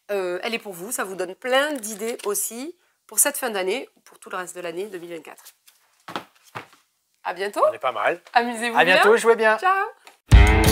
Elle est pour vous. Ça vous donne plein d'idées aussi pour cette fin d'année, pour tout le reste de l'année 2024. À bientôt. On est pas mal. Amusez-vous bien. À bientôt, jouez bien. Ciao.